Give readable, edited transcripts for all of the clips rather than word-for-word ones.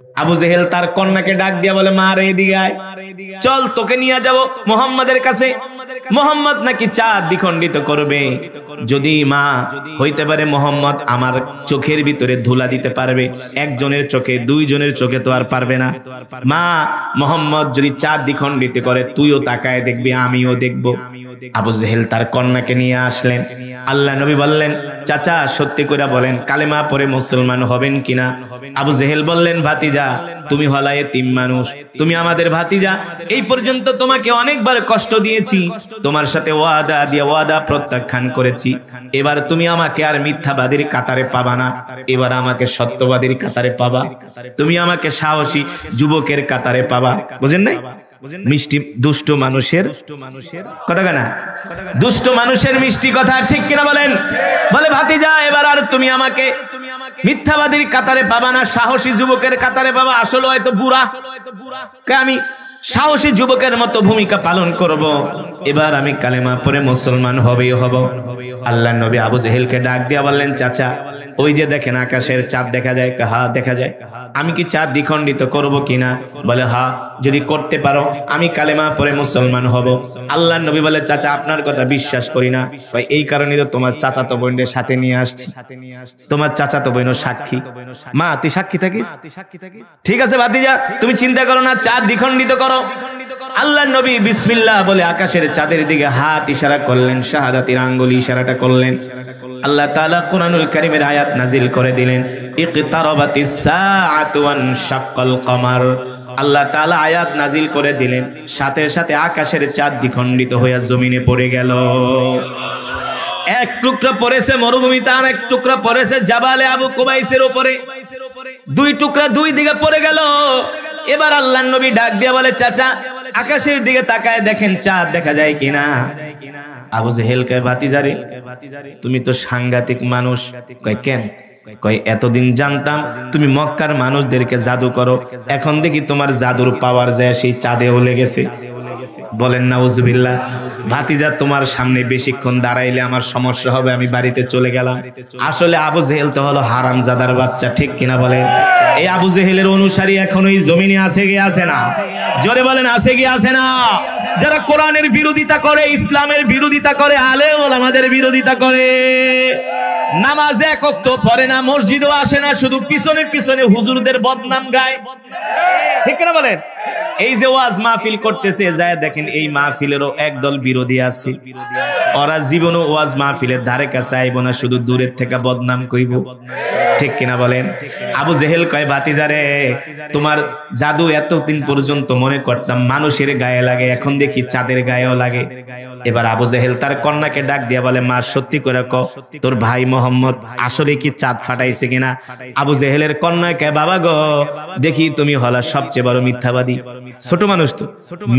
আবু জেহেল তার কন্যাকে ডাক দিয়া বলে, মা রে এদিকে আয়, চল তোকে নিয়ে যাব মুহাম্মাদের কাছে। মুহাম্মদ নাকি চাঁদ দ্বিখণ্ডিত করবে। যদি মা হইতে পারে মুহাম্মদ আমার চোখের ভিতরে ধুলা দিতে পারবে, একজনের চোখে দুইজনের চোখে তো আর পারবে না। মা মুহাম্মদ যদি চাঁদ দ্বিখণ্ডিত করে তুইও তাকায় দেখবি, আমিও দেখব। আবু জেহেল তার কন্যাকে নিয়ে আসলেন। আল্লাহ নবী বললেন, চাচা সত্যি করে বলেন কালেমা পড়ে মুসলমান হবেন কিনা? আবু জেহেল বললেন, ভাতিজা তুমি হলা এতিম মানুষ, তুমি আমাদের ভাতিজা, এই পর্যন্ত তোমাকে অনেকবার কষ্ট দিয়েছি, তোমার সাথে ওয়াদা দিয়ে ওয়াদা প্রত্যাখ্যান করেছি, এবার তুমি আমাকে আর মিথ্যাবাদীর কাতারে পাবা না, এবার আমাকে সত্যবাদীর কাতারে পাবা, তুমি আমাকে সাহসী যুবকের কাতারে পাবা। বুঝেন নাই? মিষ্টি দুষ্ট মানুষের কথা কেনা, দুষ্ট মানুষের মিষ্টি কথা, ঠিক কিনা বলেন? বলে ভাতিজা এবার আর তুমি আমাকে মিথ্যাবাদীর কাতারে পাবা না, সাহসী যুবকের কাতারে পাবা। আসলে হয়তো বুড়া, আমি সাহসী যুবকের মতো ভূমিকা পালন করব, এবার আমি কালেমা পড়ে মুসলমান হবেই হব। আল্লাহ নবী আবু জেহেলকে ডাক দিয়া বললেন, চাচা ওই যে দেখেন আকাশের চাঁদ দেখা যায়? হ্যাঁ দেখা যায়। আমি কি চাঁদ দ্বিখণ্ডিত করব কিনা? বলে হ্যাঁ, যদি করতে পারো আমি কালেমা পড়ে মুসলমান হব। আল্লাহ নবী বলে, চাচা আপনার কথা বিশ্বাস করি না, ভাই এই কারণে তো তোমার চাচাতো বোনের সাথে নিয়ে আসছি, তোমার চাচাতো বোনের সাক্ষী। মা তুই সাক্ষী থাকিস? ঠিক আছে ভাতিজা তুমি চিন্তা করো না, চাঁদ দ্বিখণ্ডিত করো। আল্লাহ নবী বিসমিল্লাহ বলে আকাশের চাঁদের দিকে হাত ইশারা করলেন, শাহাদাতের আঙ্গুলি ইশারাটা করলেন। আল্লাহ তাআলা কুরআনুল কারীমের আয়াত নাজিল করে দিলেন, ইকতারাবাতিস সাআতু ওয়ান শাক্কাল কমার। আল্লাহ তাআলা আয়াত নাজিল করে দিলেন, সাথে সাথে আকাশের চাঁদ দ্বিখণ্ডিত হয়ে জমিনে পড়ে গেল। এক টুকরা পড়েছে মরুভূমিতে, আর এক টুকরা পড়েছে জাবালে আবু কুবাইসের উপরে, দুই টুকরা দুই দিকে পড়ে গেল। এবার আল্লাহর নবী ডাক দিয়া বলে, চাচা আকাশের দিকে তাকায় দেখেন চাঁদ দেখা যায় কিনা? আবু জেহেল কয়, ভাতিজারে তুমি তো সাংঘাতিক মানুষ। কয় কেন? কয় এতদিন জানতাম তুমি মক্কার মানুষদেরকে জাদু করো, এখন দেখি তোমার জাদুর পাওয়ার যায় সেই চাঁদেও লেগেছে। বলেন নাউজুবিল্লাহ। ভাতিজা তোমার সামনে বেশিক্ষণ দাঁড়াইলে আমার সমস্যা হবে, আমি বাড়িতে চলে গেলাম। আসলে আবু জেহেল তো হলো হারামজাদার বাচ্চা, ঠিক কিনা বলেন? এই আবু জেহেলের অনুসারী এখনো এই জমিনে আছে কি আছে না? জোরে বলেন আছে কি আছে না? যারা কোরআনের বিরোধিতা করে, ইসলামের বিরোধিতা করে, আলেম ওলামাদের বিরোধিতা করে, নামাজে এক ওয়াক্ত পড়ে না, মসজিদেও আসে না, শুধু পিছনে পিছনে হুজুরদের বদনাম গায়, ঠিক কিনা বলেন? এই যে ওয়াজ মাহফিল করতেছে, যায় দেখেন এই মাহফিলেরও একদল বিরোধী আছে, ওরা জীবনও ওয়াজ মাহফিলের ধারে কাছে আইব না, শুধু দূরের থেকে বদনাম কইব, ঠিক কিনা বলেন? আবু জেহেল কয়, ভাতিজারে তোমার জাদু এতদিন পর্যন্ত মনে করতাম মানুষের গায়ে লাগে, এখন দেখি চাঁদের গায়েও লাগে। এবার আবু জেহেল তার কন্যাকে ডাক দিয়া বলে, মা সত্যি করে ক তোর ভাই মোহাম্মদ আসলে কি চাঁদ ফাটাইছে কিনা? আবু জেহেলের কন্যাকে, বাবা গো দেখি তুমি হলা সবচেয়ে বড় মিথ্যাবাদী। ছোট মানুষ তো,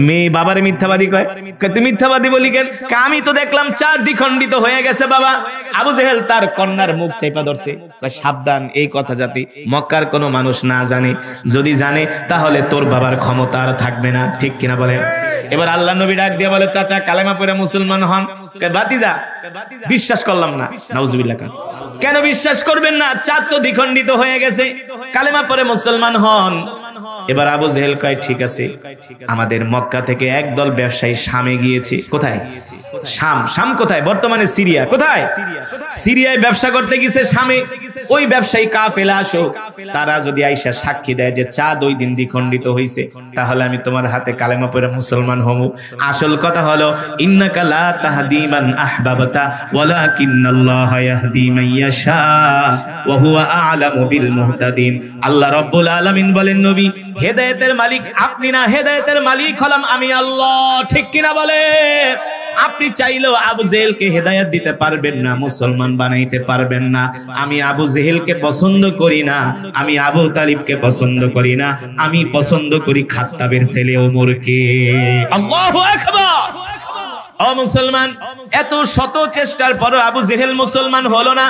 মেয়ে বাবারে মিথ্যাবাদী কয়, তুই মিথ্যাবাদী বলি কেন? আমি তো দেখলাম চাঁদ দ্বিখণ্ডিত হয়ে গেছে বাবা। আবু জেহেল তার কন্যার মুখ চেপা ধরছে, সাবধান এই কথা যাতে মক্কার কোনো মানুষ না জানে, যদি জানে তাহলে তোর বাবার ক্ষমতা আর থাকবে না, ঠিক কিনা বলেন? এবার আল্লাহ নবী ডাক দিয়ে বলে, চাচা কালেমা পড়ে মুসলমান হন। ভাতিজা বিশ্বাস করলাম না। নাউজুবিল্লাহ। কেন বিশ্বাস করবেন না? চাঁদ তো দ্বিখণ্ডিত হয়ে গেছে, কালেমা পড়ে মুসলমান হন। এবার আবু জেহেল কয়, ঠিক আছে, আমাদের মক্কা থেকে একদল ব্যবসায়ী শামে গিয়েছে। কোথায়? শাম। শাম কোথায়? বর্তমানে সিরিয়া। কোথায়? সিরিয়ায় ব্যবসা করতে গেছে শামে। ওই ব্যবসায়ী কাফেলা আসো, তারা যদি আইসা সাক্ষী দেয় যে চাঁদ ওই দিন দ্বিখণ্ডিত হইছে, তাহলে আমি তোমার হাতে কালেমা পড়ে মুসলমান হব। আসল কথা হলো, ইন্নাকা লা তাহদি মান আহবাবতা ওয়ালাকিন্নাল্লাহা ইয়াহদি মান ইয়াশা ওয়া হুয়া আ'লামু বিল মুহতাদিন। আল্লাহ রাব্বুল আলামিন বলেন, নবী হেদায়েতের মালিক আপনি না, হেদায়েতের মালিক হলাম আমি আল্লাহ, ঠিক কিনা বলেন? আপনি চাইলেও আবু জেহেলকে হেদায়েত দিতে পারবেন না, মুসলমান বানাইতে পারবেন না। আমি আবু জেহেলকে পছন্দ করি না, আমি আবু তালিবকে পছন্দ করি না, আমি পছন্দ করি খাত্তাবের ছেলে ওমরকে। আল্লাহু আকবার। ও মুসলমান, এত শত চেষ্টার পরও আবু জেহেল মুসলমান হলো না।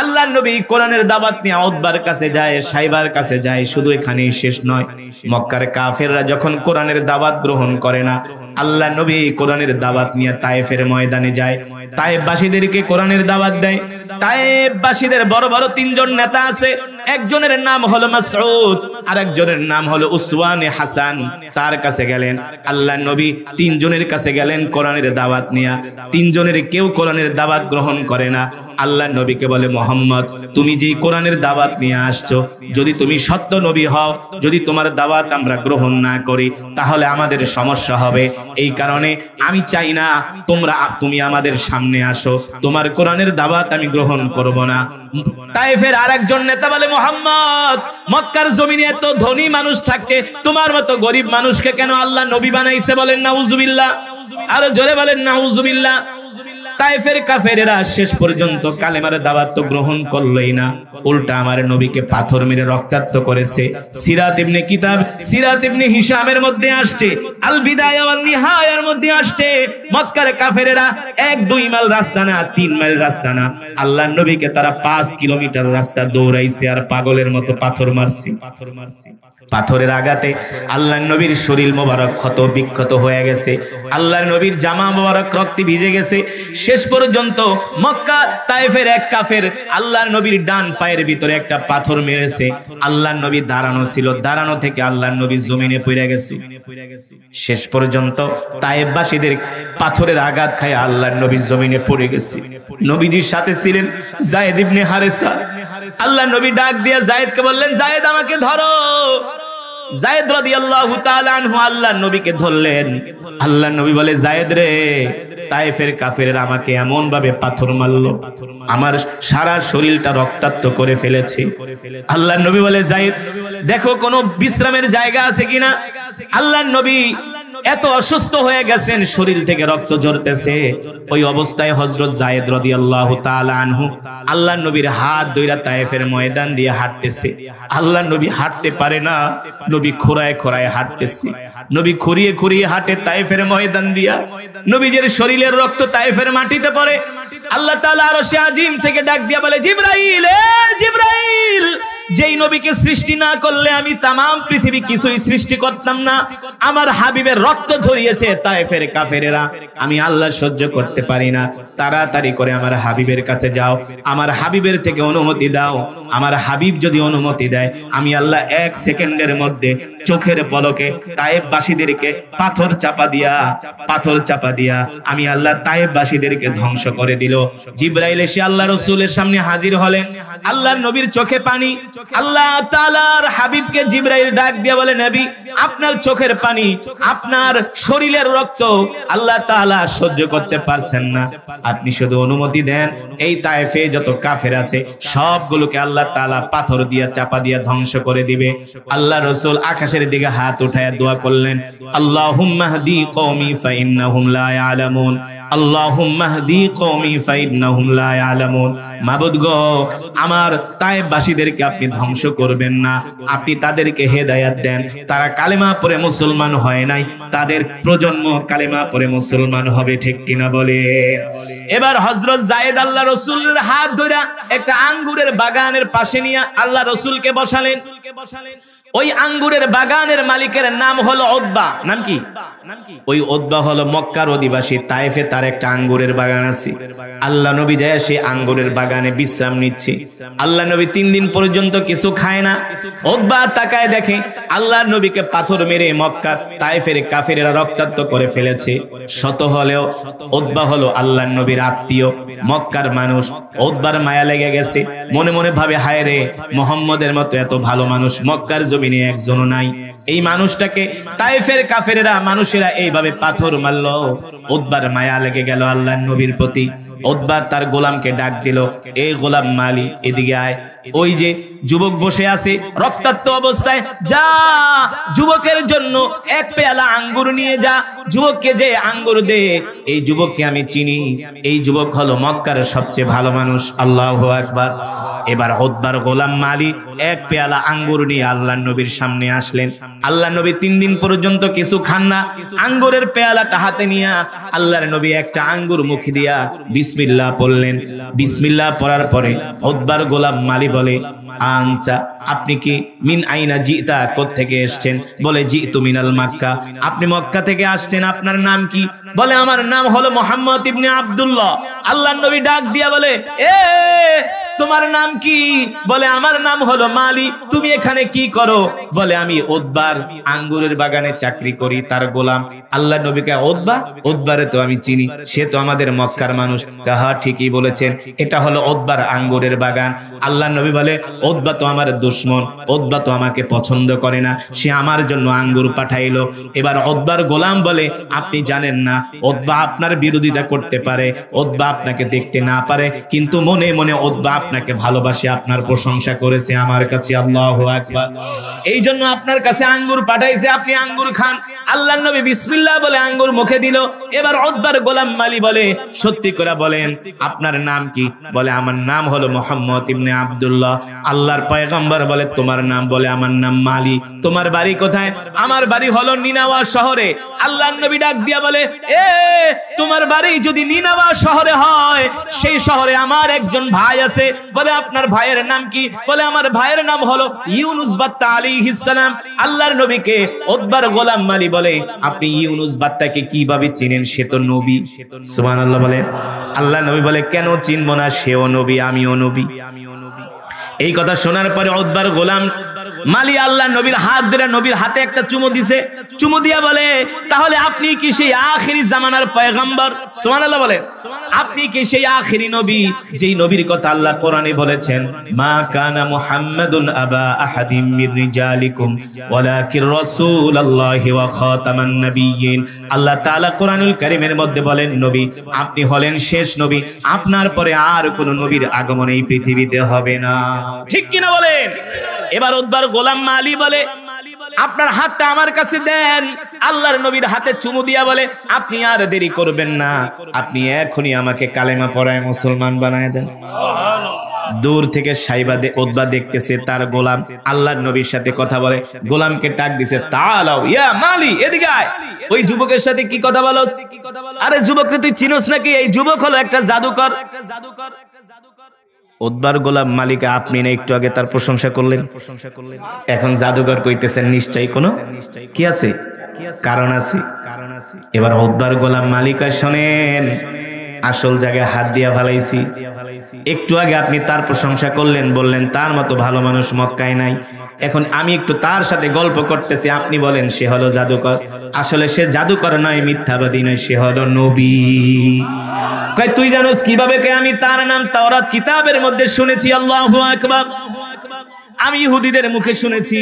আল্লাহ নবী কোরআনের দাওয়াত নিয়ে উতবার কাছে যায়, সাইবার কাছে যায়। শুধু এখানেই শেষ নয়, মক্কার কাফেররা যখন কোরআনের দাওয়াত গ্রহণ করে না, আল্লাহ নবী কোরআনের দাওয়াত নিয়ে তায়েফের ময়দানে যায়, তায়েফবাসীদেরকে কোরআনের দাওয়াত দেয়। তায়েফবাসীদের বড় বড় তিনজন নেতা আছে, একজনের নাম হলো মাসউদ, আরেকজনের নাম হলো উসওয়ানে হাসান। তার কাছে গেলেন আল্লাহর নবী, তিনজনের কাছে গেলেন কোরআনের দাওয়াত নিয়া। তিনজনের কেউ কোরআনের দাওয়াত গ্রহণ করে না। আল্লাহর নবীকে বলে, মুহাম্মদ তুমি যেই কোরআনের দাওয়াত নিয়ে আসছো, যদি তুমি সত্য নবী হও, যদি তোমার দাওয়াত আমরা গ্রহণ না করি তাহলে আমাদের সমস্যা হবে। এই কারণে আমি চাই না তুমি আমাদের সামনে আসো, তোমার কোরআনের দাওয়াত আমি গ্রহণ করব না। তায়েফের আরেকজন নেতা বলে, মুহাম্মদ মক্কার জমিনে এত ধনী মানুষ থাকতে তোমার মতো গরিব মানুষকে কেন আল্লাহ নবী বানাইছে? বলেন নাউজুবিল্লাহ, আরো জোরে বলেন নাউজুবিল্লাহ। তায়েফের কাফেরেরা শেষ পর্যন্ত কালেমার দাওয়াত তো গ্রহণ করলই না, উল্টা আমার নবীকে পাথর মেরে রক্তাক্ত করেছে। সিরাত ইবনে হিশামের মধ্যে আসছে, আল বিদায়া ওয়ান নিহায়ার মধ্যে আসছে, মক্কার কাফেরেরা 1-2 মাইল রাস্তা না, 3 মাইল রাস্তা না, আল্লাহর নবীকে তারা 5 কিলোমিটার রাস্তা দৌড়াইছে আর পাগলের মতো পাথর মারছে। পাথরের আঘাতে আল্লাহর নবীর শরীর মোবারক ক্ষত বিক্ষত হয়ে গেছে, আল্লাহর নবীর জামা মোবারক রক্তে ভিজে গেছে। শেষ পর্যন্ত মক্কা তায়েফের এক কাফের আল্লাহর নবীর ডান পায়ের ভিতরে একটা পাথর মেরেছে। আল্লাহর নবী দাঁড়ানো ছিল, দাঁড়ানো থেকে আল্লাহর নবী জমিনে পড়ে গেছে। শেষ পর্যন্ত তায়েফবাসীদের পাথরের আঘাত খায় আল্লাহর নবী জমিনে পড়ে গেছে। নবীজির সাথে ছিলেন যায়েদ ইবনে হারেসা। আল্লাহর নবী ডাক দিয়ে যায়েদকে বললেন, যায়েদ আমাকে ধরো। যায়েদ রাদিয়াল্লাহু তাআলা আনহু আল্লাহর নবীকে ধরলেন। আল্লাহর নবী বলে, যায়েদ রে, তায়েফের কাফেররা আমাকে এমন ভাবে পাথর মারলো, আমার সারা শরীরটা রক্তাক্ত করে ফেলেছে। আল্লাহর নবী বলে, যায়েদ দেখো কোনো বিশ্রামের জায়গা আছে কিনা। আল্লাহর নবী এত অসুস্থ হয়ে গেছেন, শরীর থেকে রক্ত ঝরতেছে। ওই অবস্থায় হযরত যায়েদ রাদিয়াল্লাহু তাআলা আনহু আল্লাহর নবীর হাত ধইরা তায়েফের ময়দান দিয়ে হাঁটতেছে। আল্লাহর নবী হাঁটতে পারে না, নবী খোঁড়ায় খোঁড়ায় হাঁটতেছে। নবী খুঁড়িয়ে খুঁড়িয়ে হাঁটে তায়েফের ময়দান দিয়া। নবীজের শরীরের রক্ত তায়েফের মাটিতে পড়ে। আল্লাহ তাআলা আরশে আজিম থেকে ডাক দিয়া বলে, জিবরাইল, এ জিবরাইল, যেই নবীকে সৃষ্টি না করলে আমি তামাম পৃথিবী কিছুই সৃষ্টি করতাম না। আমার হাবিবের রক্ত ঝরিয়েছে তায়েফের কাফেরেরা, আমি আল্লাহ সহ্য করতে পারি না। তাড়াতাড়ি করে আমার হাবিবের কাছে যাও, আমার হাবিবের থেকে অনুমতি দাও। আমার হাবিব যদি অনুমতি দেয়, আমি আল্লাহ 1 সেকেন্ডের মধ্যে চোখের পলকে তায়েফবাসীদেরকে পাথর চাপা দিয়া আমি আল্লাহ তায়েফবাসীদেরকে ধ্বংস করে দিল। জিবরাইল এসে আল্লাহ রাসূলের সামনে হাজির হলেন। আল্লাহর নবীর চোখে পানি। আল্লাহ তাআলার হাবিবকে জিবরাইল ডাক দিয়ে বলে, নবী আপনার চোখের পানি, আপনার শরীরের রক্ত আল্লাহ তাআলা সহ্য করতে পারছেন না, আপনি শুধু অনুমতি দেন, এই তায়েফে যত কাফের আছে সবগুলোকে আল্লাহ তাআলা পাথর দিয়া চাপা দিয়া ধ্বংস করে দিবে। আল্লাহ রাসূল আকাশের দিকে হাত উঠায় দোয়া করলেন, আল্লাহুম্মা হদি কওমি ফাইন্নাহুম লা ইয়ালামুন, আল্লাহুম্মা হদি কওমি ফাইন্নাহুম লা ইয়ালামুন। মাবুদ গো, আমার তায়েফবাসীদেরকে আপনি ধ্বংস করবেন না, আপনি তাদেরকে হেদায়েত দেন। তারা কালেমা পড়ে মুসলমান হয় নাই, তাদের প্রজন্ম কালেমা পড়ে মুসলমান হবে, ঠিক কিনা বলে। এবার হযরত যায়েদ আল্লাহ রাসূলের হাত ধরে একটা আঙ্গুরের বাগানের পাশে নিয়ে আল্লাহ রাসূলকে বসালেন। ওই আঙ্গুরের বাগানের মালিকের নাম হলো উতবা। নাম কি? ওই উতবা হলো মক্কার অধিবাসী। তায়েফে তার একটা আঙ্গুরের বাগান আছে। আল্লাহ নবী যায় সেই আঙ্গুরের বাগানে বিশ্রাম নিচ্ছে। আল্লাহ নবী 3 দিন পর্যন্ত কিছু খায় না। উতবা তাকায় দেখে আল্লাহর নবীকে পাথর মেরে মক্কার তায়েফের কাফেরেরা রক্তাক্ত করে ফেলেছে। শত হলেও উতবা হলো আল্লাহর নবীর আত্মীয়, মক্কার মানুষ। উতবার মায়া লেগে গেছে, মনে মনে ভাবে, হায় রে, মুহাম্মদের মতো এত ভালো মানুষ মক্কার জমিনে একজনও নাই। এই মানুষটাকে তায়েফের কাফেরেরা মানুষেরা এইভাবে পাথর মারলো। উতবার মায়া লেগে গেল আল্লাহর নবীর প্রতি। উতবা তার গোলামকে ডাক দিল, এই গোলাম মালি, এদিকে আয়। ওই যে যুবক বসে আছে রক্তাক্ত অবস্থায়, যা যুবকের জন্য 1 পেয়ালা আঙ্গুর নিয়ে যা, যুবককে যে আঙ্গুর দে। এই যুবককে আমি চিনি, এই যুবক হলো মক্কার সবচেয়ে ভালো মানুষ। আল্লাহু আকবার। এবার উতবার গোলাম মালি 1 পেয়ালা আঙ্গুর নিয়ে আল্লাহর নবীর সামনে আসলেন। আল্লাহর নবী 3 দিন পর্যন্ত কিছু খান না। আঙ্গুরের পেয়ালাটা হাতে নিয়ে আল্লাহর নবী একটা আঙ্গুর মুখে দিয়া বিসমিল্লাহ পড়লেন। বিসমিল্লাহ পড়ার পরে উতবার গোলাম মালি বলে, আনচা, আপনি কি মিন আইনা জিতা, কোত্থেকে এসেছেন? বলে, জিতু মিনাল মক্কা, আপনি মক্কা থেকে আসছেন। আপনার নাম কি? বলে, আমার নাম হলো মুহাম্মদ ইবনে আব্দুল্লাহ। আল্লাহর নবী ডাক দিয়া বলে, এ তোমার নাম কি? বলে আমার নাম হলো মালি। তুমি এখানে কি করো? বলে আমি উতবার আঙ্গুরের বাগানে চাকরি করি, তার গোলাম। আল্লাহ নবীকে উতবারে তো আমি চিনি, সে তো আমাদের মক্কার মানুষ। কাহা ঠিকই বলেছেন, এটা হলো উতবার আঙ্গুরের বাগান। আল্লাহ নবী বলে উতবা তো আমার দুশমন, উতবা তো আমাকে পছন্দ করে না, সে আমার জন্য আঙ্গুর পাঠাইলো। এবার উতবার গোলাম বলে আপনি জানেন না উতবা আপনার বিরোধিতা করতে পারে, উতবা আপনাকে দেখতে না পারে, কিন্তু মনে মনে উতবা আপনাকে ভালোবাসে, আপনার প্রশংসা করেছে আমার কাছে। আল্লাহু আকবার। এই জন্য আপনার কাছে আঙ্গুর পাঠাইছে, আপনি আঙ্গুর খান। আল্লাহর নবী বিসমিল্লাহ বলে আঙ্গুর মুখে দিল। এবার উতবার গোলাম মালি বলে সত্যি করে বলেন আপনার নাম কি? বলে আমার নাম হলো মুহাম্মদ ইবনে আব্দুল্লাহ। আল্লাহর পয়গম্বর বলে তোমার নাম? বলে আমার নাম মালি। তোমার বাড়ি কোথায়? আমার বাড়ি হলো নিনাওয়া শহরে। আল্লাহর নবী ডাক দিয়া বলে এ তোমার বাড়ি যদি নিনাওয়া শহরে হয়, সেই শহরে আমার একজন ভাই আছে। বলে আপনার ভাইয়ের নাম কি? বলে আমার ভাইয়ের নাম হলো ইউনুস বাত্তা আলাইহিস সালাম। আল্লাহর নবীকে উতবার গোলাম মালি বলে আপনি ইউনুস বাত্তাকে কিভাবে চিনেন? সে তো নবী। সুবহানাল্লাহ বলে। আল্লাহর নবী বলে কেন চিনব না, সেও নবী আমিও নবী। এই কথা শোনার পরে উতবার গোলাম মালি আল্লাহ নবীর হাত ধরে নবীর হাতে একটা চুমু দিছে। চুমু দিয়া বলে তাহলে আপনি কি সেই আখিরি জামানার পয়গম্বর? সুবহানাল্লাহ বলে। আপনি কি সেই আখিরি নবী যেই নবীর কথা আল্লাহ কোরআনে বলেছেন মা কানা মুহাম্মাদুন আবা আহাদিম মির রিজালিকুম ওয়ালাকির রাসূলুল্লাহি ওয়া খাতামান নাবিয়্যিন। আল্লাহ তাআলা কোরআনুল কারীমের মধ্যে বলেন নবী আপনি হলেন শেষ নবী, আপনার পরে আর কোন নবীর আগমন এই পৃথিবীতে হবে না। ঠিক কিনা বলেন? এবার উতবার গোলাম মালি বলে আপনার হাতটা আমার কাছে দেন। আল্লাহর নবীর হাতে চুমু দিয়া বলে আপনি আর দেরি করবেন না, আপনি এখনই আমাকে কালেমা পড়ায় মুসলমান বানায় দেন। দূর থেকে সাইবা উতবা দেখতেছে তার গোলাম আল্লাহর নবীর সাথে কথা বলে। গোলামকে ডাক দিছে তাআলাও ইয়া মালি, এদিকে আয়। ওই যুবকের সাথে কি কথা বলছ? আরে যুবককে তুই চিনোস নাকি? এই যুবক হলো একটা জাদুকর। উতবার গোলাম মালিকা আপনি না একটু আগে তার প্রশংসা করলেন, এখন জাদুকর কইতেছেন নিশ্চয়ই কোনো কি আছে, কারণ আছে। এবার উতবার গোলাম মালিকা শোনেন, আসল জায়গায় হাত দিয়া ফেলাইছি। একটু আগে আপনি তার প্রশংসা করলেন, বললেন তার মতো ভালো মানুষ মক্কায় নাই। এখন আমি একটু তার সাথে গল্প করতেছি, আপনি বলেন সে হলো জাদুকর। আসলে সে জাদুকর নয়, মিথ্যাবাদী নয়, সে হলো নবী। কয় তুই জানোস কিভাবে? কয় আমি তার নাম তাওরাত কিতাবের মধ্যে শুনেছি। আল্লাহু আকবার। আমি ইহুদিদের মুখে শুনেছি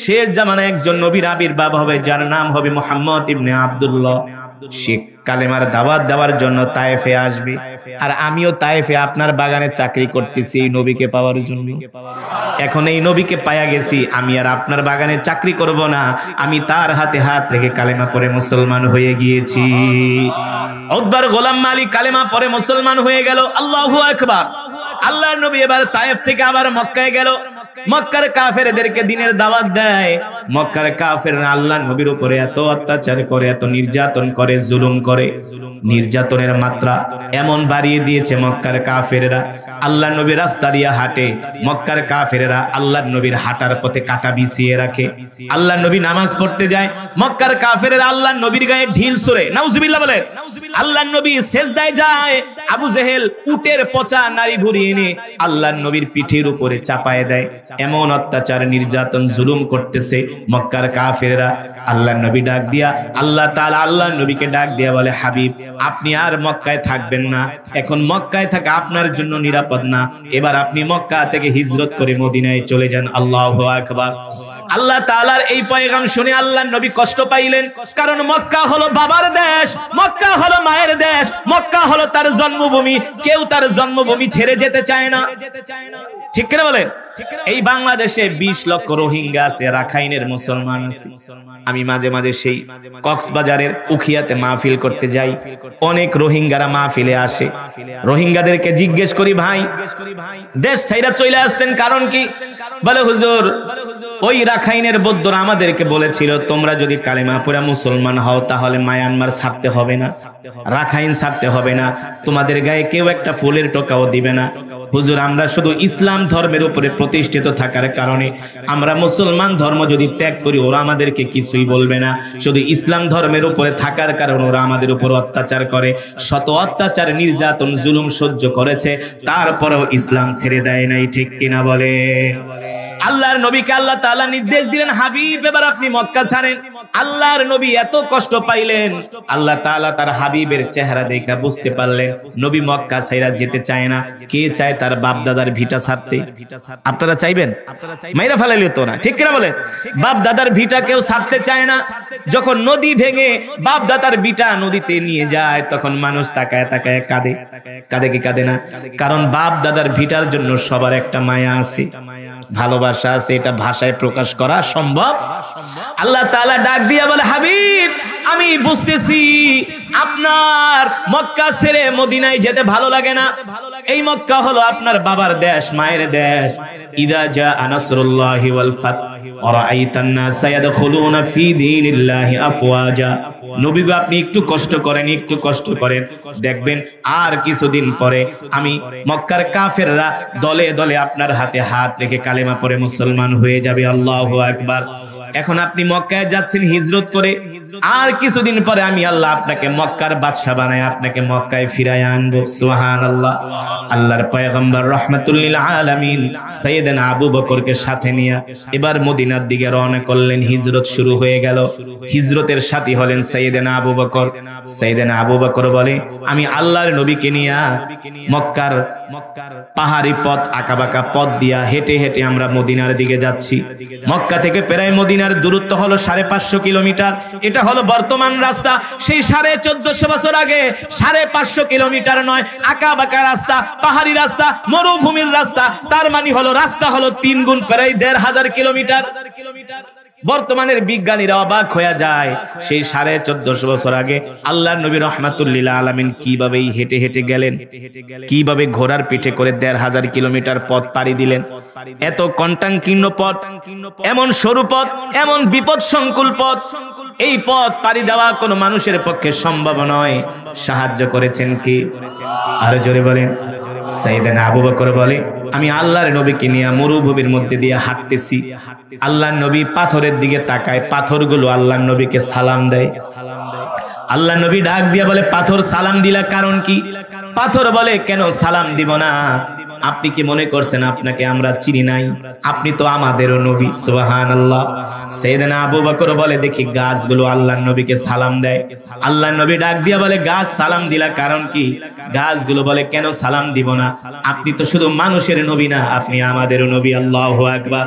শেষ জামানায় একজন নবীর আবির্ভাব হবে যার নাম হবে মুহাম্মদ ইবনে আব্দুল্লাহ। সে কালেমার দাওয়াত দেওয়ার জন্য তায়েফে আসবে, আর আমিও তায়েফে আপনার বাগানে চাকরি করতেছি এই নবীকে পাওয়ার জন্য। এখন এই নবীকে পায়া গেছি, আমি আর আপনার বাগানে চাকরি করব না, আমি তার হাতে হাত রেখে কালেমা পড়ে মুসলমান হয়ে গিয়েছি। উতবার গোলাম মালিক কালেমা পড়ে মুসলমান হয়ে গেল। আল্লাহু আকবার। আল্লাহর নবী এবার তায়েফ থেকে আবার মক্কায় গেল। মক্কার কাফেরদেরকে দিনের দাওয়াত দেয়। মক্কার কাফেররা আল্লাহর নবীর উপরে এত অত্যাচার করে, এত নির্যাতন করে, জুলুম করে, নির্যাতনের মাত্রা এমন বাড়িয়ে দিয়েছে মক্কার কাফেররা। আল্লাহর নবী রাস্তা দিয়ে হাঁটে, মক্কার কাফেররা আল্লাহর নবীর হাঁটার পথে কাঁটা বিছিয়ে রাখে। আল্লাহর নবী নামাজ পড়তে যায়, মক্কার কাফেররা আল্লাহর নবীর গায়ে ঢিল ছুঁড়ে, নাউজুবিল্লাহ বলে। আল্লাহর নবী সিজদায় যায়, আবু জেহেল উটের পচা নারী ভুঁড়ি এনে আল্লাহর নবীর পিঠের উপরে চাপায় দেয়। এমন অত্যাচার, নির্যাতন, জুলুম করতেছে মক্কার কাফেররা। আল্লাহর নবী ডাক দিয়া, আল্লাহ তাআলা আল্লাহর নবীকে ডাক দিয়া বলে হাবিব আপনি আর মক্কায় থাকবেন না, এখন মক্কায় থাকা আপনার জন্য নিরাপদ না, এবার আপনি মক্কা থেকে হিজরত করে মদিনায় চলে যান। আল্লাহু আকবার। আল্লাহ তাআলার এই পয়গাম শুনে আল্লাহর নবী কষ্ট পাইলেন, কারণ মক্কা হলো বাবার দেশ, মক্কা হলো মায়ের দেশ, মক্কা হলো তার জন্মভূমি। কেউ তার জন্মভূমি ছেড়ে যেতে চায় না, ঠিক কিনা বলেন? এই বাংলাদেশে 20 লক্ষ রোহিঙ্গা আছে, রাখাইনের মুসলমান আছে। আমি মাঝে মাঝে সেই কক্সবাজারের উখিয়াতে মাহফিল করতে যাই, অনেক রোহিঙ্গারা মাহফিলে আসে। রোহিঙ্গাদেরকে জিজ্ঞেস করি ভাই দেশ ছাইরা চলে আসছেন কারণ কি? বলে হুজুর ওই রাখাইনের বৌদ্ধরা আমাদেরকে বলেছিল তোমরা যদি কালেমা পড়ে মুসলমান হও তাহলে মায়ানমার ছাড়তে হবে না। রাখাইন ছাড়তে হবে না, তোমাদের গায়ে কেউ একটা ফুলের টোকাও দিবে না। হুজুর, আমরা শুধু ইসলাম ধর্মের উপরে প্রতিষ্ঠিত থাকার কারণে আমরা মুসলমান ধর্ম যদি ত্যাগ করি ওরা আমাদেরকে কিছুই বলবে না, শুধু ইসলাম ধর্মের উপরে থাকার কারণে ওরা আমাদের উপর অত্যাচার করে। শত অত্যাচার, নির্যাতন, জুলুম সহ্য করেছে, তারপরেও ইসলাম ছেড়ে দেয় নাই, ঠিক কিনা বলে? আল্লাহর নবীকে আল্লাহ তাআলা নির্দেশ দিলেন, হাবিব এবার আপনি মক্কা ছাড়েন। আল্লাহর নবী এত কষ্ট পাইলেন, আল্লাহ তাআলা তার হাবিবের চেহারা দেখে বুঝতে পারলেন নবী মক্কা ছাইরা যেতে চায় না। কে চায় তার বাপ দাদার ভিটা ছাড়তে? আপনারা চাইবেন? মাইরা ফেলাইলে তো না, ঠিক কিনা বলেন? বাপ দাদার ভিটা কেউ ছাড়তে চায় না। যখন নদী ভেঙে বাপ দাদার ভিটা নদীতে নিয়ে যায় তখন মানুষ তাকায় তাকায় কাঁদে। কাঁদে কি কাঁদে না? কারণ বাপ দাদার ভিটার জন্য সবার একটা মায়া আছে, ভালোবাসা আছে, এটা ভাষায় প্রকাশ করা সম্ভব? আল্লাহ তাআলা ডাক দিয়া বলে, হাবিব আমি বুঝতেছি আপনার মক্কা ছেড়ে মদিনায় যেতে ভালো লাগে না। এই মক্কা হলো আপনার বাবার দেশ, মায়ের দেশ। ইদা জা নাসরুল্লাহি ওয়াল ফাত ওয়া রাআইতান নাসা ইয়াদখুলুনা ফি দীনিল্লাহি আফওয়াজা। নবী গো, আপনি একটু কষ্ট করেন, একটু কষ্ট করেন, দেখবেন আর কিছুদিন পরে আমি মক্কার কাফেররা দলে দলে আপনার হাতে হাত রেখে কালেমা পড়ে মুসলমান হয়ে যাবে। আল্লাহু আকবার। এখন আপনি মক্কায় যাচ্ছেন হিজরত করে, আর কিছুদিন পরে আমি আল্লাহ আপনাকে মক্কার বাদশা বানায় আপনাকে মক্কায় ফিরায় আনবো। সুবহানাল্লাহ। আল্লাহর পয়গম্বর রাহমাতুল লিল আলামিন সাইয়েদনা আবু বকরকে সাথে নিয়ে এবার মদিনার দিকে রওনা করলেন। হিজরত শুরু হয়ে গেল। হিজরতের সাথী হলেন সাইয়েদনা আবু বকর। সাইয়েদনা আবু বকর বলে, আমি আল্লাহর নবীকে নিয়ে মক্কার পাহাড়ি পথ, আঁকাবাঁকা পথ দিয়া হেঁটে হেঁটে আমরা মদিনার দিকে যাচ্ছি। মক্কা থেকে প্রায় মদিনার দূরত্ব হলো 550 কিলোমিটার। এটা হলো বর্তমান রাস্তা। সেই 1450 বছর আগে 550 কিলোমিটার নয়, আঁকাবাঁকা রাস্তা, পাহাড়ি রাস্তা, মরুভূমির রাস্তা। তার মানে হলো রাস্তা হলো 3 গুণ, প্রায় 1500 কিলোমিটার। বর্তমানের বিজ্ঞানীরা অবাক হয়ে যায়, সেই 1450 বছর আগে আল্লাহর নবী রাহমাতুল লিল আলামিন কিভাবে হেঁটে হেঁটে গেলেন, কিভাবে ঘোড়ার পিঠে করে 1500 কিলোমিটার পথ পাড়ি দিলেন। এত কণ্টাঙ্কীর্ণ পথ, এমন সরু পথ, এমন বিপদ সংকুল পথ, এই পথ পাড়ি দেওয়া কোনো মানুষের পক্ষে সম্ভব নয়। সাহায্য করেছেন কি? আরো জোরে বলেন। সাইয়েদনা আবু বকর বলে, আমি আল্লাহর নবীকে নিয়ে মরুভূমির মধ্যে দিয়ে হাঁটতেছি। আল্লাহর নবী পাথরের দিকে তাকায়, পাথরগুলো আল্লাহর নবীকে সালাম দেয়। আল্লাহর নবী ডাক দিয়া বলে, পাথর সালাম দিলা কারণ কি? পাথর বলে, কেন সালাম দিব না? আপনি কি মনে করছেন আপনাকে আমরা চিনি নাই? আপনি তো আমাদেরও নবী। সুবহানাল্লাহ। সাইয়েদনা আবু বকর বলে, দেখি গাছগুলো আল্লাহর নবীকে সালাম দেয়। আল্লাহর নবী ডাক দিয়া বলে, গাছ সালাম দিলা কারণ কি? গাছগুলো বলে, কেন সালাম দিব না? আপনি তো শুধু মানুষের নবী না, আপনি আমাদেরও নবী। আল্লাহু আকবার।